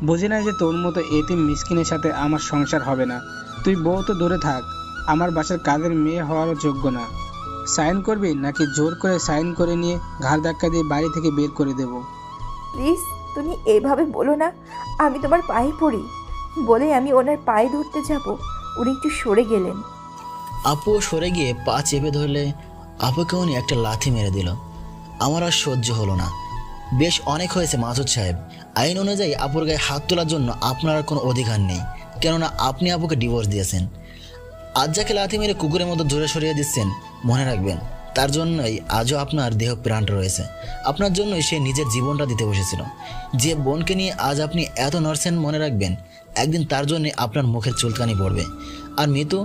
বুঝি না যে তোর মতো এতিম মিসকিনের সাথে আমার সংসার হবে না। তুই বউ তো দূরে থাক, আমার বাসার কাজের মেয়ে হওয়ারও যোগ্য না। সাইন করবি নাকি জোর করে সাইন করে নিয়ে ঘাড় ধাক্কা দিয়ে বাড়ি থেকে বের করে দেব? প্লিজ তুমি এইভাবে বলো না, আমি তোমার পায়ে পড়ি। বলে আমি ওনার পায়ে ধরতে যাব, উনি একটু সরে গেলেন। আপু সরে গিয়ে পা চেপে ধরলে আপুকে উনি একটা লাথি মেরে দিল। আমার আর সহ্য হলো না। বেশ অনেক হয়েছে মাসুদ সাহেব, আইন অনুযায়ী আপুর গায়ে হাত তোলার জন্য আপনার আর কোনো অধিকার নেই, কেননা আপনি আপুকে ডিভোর্স দিয়েছেন। আজ যাকে লাথি মেরে কুকুরের মতো জোরে সরিয়ে দিচ্ছেন, মনে রাখবেন তার জন্যই আজও আপনার দেহ প্রাণটা রয়েছে। আপনার জন্যই সে নিজের জীবনটা দিতে বসেছিল। যে বোনকে নিয়ে আজ আপনি এত নড়ছেন, মনে রাখবেন একদিন তার জন্যে আপনার মুখের চুলকানি পড়বে। আর মিতু,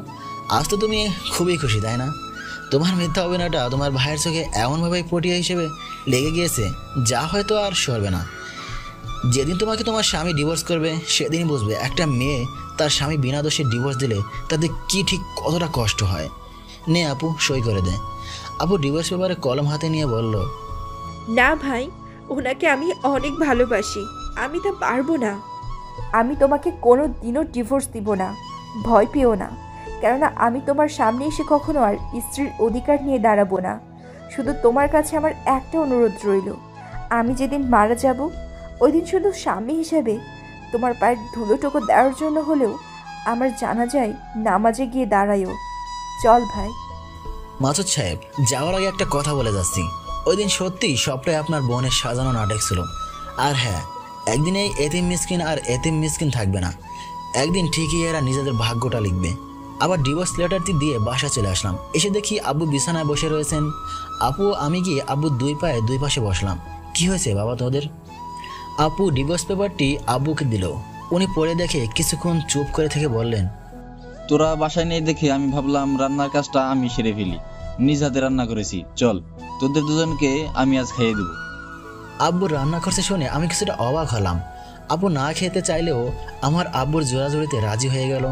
আজ তো তুমি খুবই খুশি, তাই না? তোমার মিথ্যা অভিনয়টা তোমার ভাইয়ের চোখে এমনভাবে পটিয়া হিসেবে লেগে গিয়েছে, যা হয়তো আর সরবে না। যেদিন তোমাকে তোমার স্বামী ডিভোর্স করবে, সেদিনই বুঝবে একটা মেয়ে তার স্বামী বিনা দোষে ডিভোর্স দিলে তাদের কি ঠিক কতটা কষ্ট হয়। নে আপু, সই করে দে। আপু ডিভোর্স পেপারে কলম হাতে নিয়ে বলল, না ভাই, ওনাকে আমি অনেক ভালোবাসি, আমি তা পারবো না। আমি তোমাকে কোনো দিনও ডিভোর্স দিব না, ভয় পেও না। কেননা আমি তোমার সামনে এসে কখনো আর স্ত্রীর অধিকার নিয়ে দাঁড়াবো না। শুধু তোমার কাছে আমার একটা অনুরোধ রইল, আমি যেদিন মারা যাব, ওই দিন শুধু স্বামী হিসেবে তোমার পায়ের ধুলোটুকু দেওয়ার জন্য হলেও আমার জানাজায় নামাজে গিয়ে দাঁড়াইও। চল ভাই। মাসুদ সাহেব, যাওয়ার আগে একটা কথা বলে যাচ্ছি। ওই দিন সত্যিই সবটাই আপনার বোনের সাজানো নাটক ছিল। আর হ্যাঁ, একদিন এই এতিম মিসকিন আর এতিম মিসকিন থাকবে না। একদিন ঠিকই এরা নিজেদের ভাগ্যটা লিখবে। আবার ডিভোর্স লেটারটি দিয়ে বাসা চলে আসলাম। এসে দেখি আব্বু বিছানায় বসে রয়েছেন। আপু আমি গিয়ে আব্বুর দুই পায়ে দুই পাশে বসলাম। কি হয়েছে বাবা তোদের? আপু ডিভোর্স পেপারটি আব্বুকে দিল। উনি পড়ে দেখে কিছুক্ষণ চুপ করে থেকে বললেন, তোরা বাসায় নেই দেখে আমি ভাবলাম রান্নার কাজটা আমি সেরে ফেলি। নিজ হাতে রান্না করেছি, চল তোদের দুজনকে আমি আজ খাইয়ে দেবো। আব্বু রান্না করছে শুনে আমি কিছুটা অবাক হলাম। আপু না খেতে চাইলেও আমার আব্বুর জোরাজোরিতে রাজি হয়ে গেল।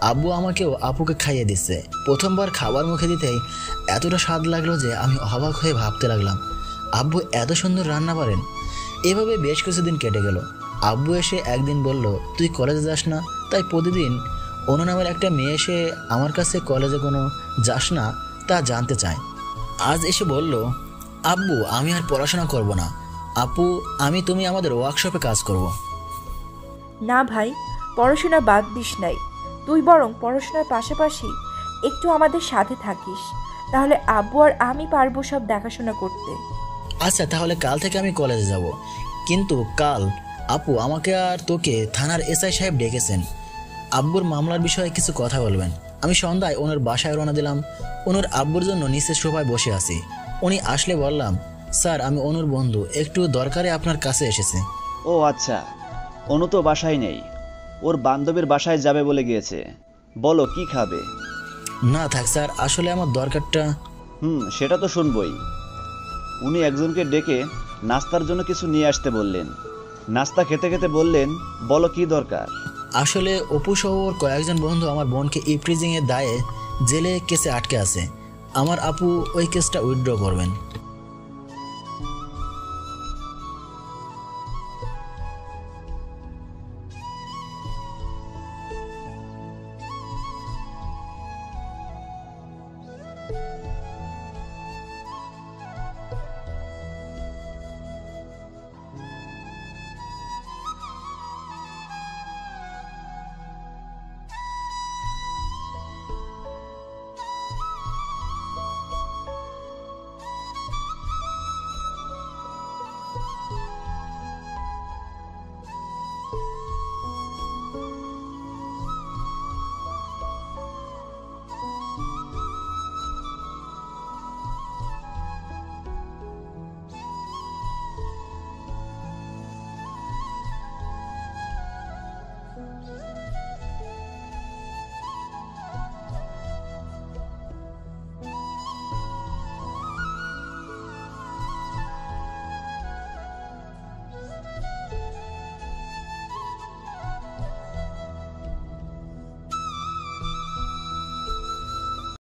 আব্বু আমাকেও আপুকে খাইয়ে দিচ্ছে। প্রথমবার খাবার মুখে দিতেই এতটা স্বাদ লাগলো যে আমি অবাক হয়ে ভাবতে লাগলাম, আব্বু এত সুন্দর রান্না পারেন। এভাবে বেশ কিছুদিন কেটে গেল। আব্বু এসে একদিন বলল, তুই কলেজে যাস না? তাই প্রতিদিন অনু নামের একটা মেয়ে এসে আমার কাছে কলেজে কোনো যাস না তা জানতে চায়। আজ এসে বলল, আব্বু আমি আর পড়াশোনা করব না, আপু তুমি আমাদের ওয়ার্কশপে কাজ করব। না ভাই, পড়াশোনা বাদ দিস নাই, তুই বরং পড়াশোনার পাশাপাশি একটু আমাদের সাথে থাকিস, তাহলে আব্বু আর আমি পারবো সব দেখাশোনা করতে। আচ্ছা তাহলে কাল থেকে আমি কলেজে যাব। কিন্তু কাল আপু আমাকে আর তোকে থানার এসআই সাহেব ডেকেছেন। আব্বুর মামলার বিষয়ে কিছু কথা বলবেন। আমি সন্ধ্যায় ওনার বাসায় রওনা দিলাম। অনুর আব্বুর জন্য নিচের সোফায় বসে আছি। উনি আসলে বললাম, স্যার আমি অনুর বন্ধু, একটু দরকারে আপনার কাছে এসেছি। ও আচ্ছা, অনু তো বাসায় নেই, ওর বান্ধবীর বাসায় যাবে বলে গিয়েছে। বলো কি খাবে? না থাক স্যার, আসলে আমার দরকারটা। সেটা তো শুনবই। উনি একজনকে ডেকে নাস্তার জন্য কিছু নিয়ে আসতে বললেন। নাস্তা খেতে খেতে বললেন, বলো কি দরকার? আসলে অপু সহ ওর কয়েকজন বন্ধু আমার বোনকে ইফ্রিজিংয়ের দায়ে জেলে কেসে আটকে আছে। আমার আপু ওই কেসটা উইথড্র করবেন।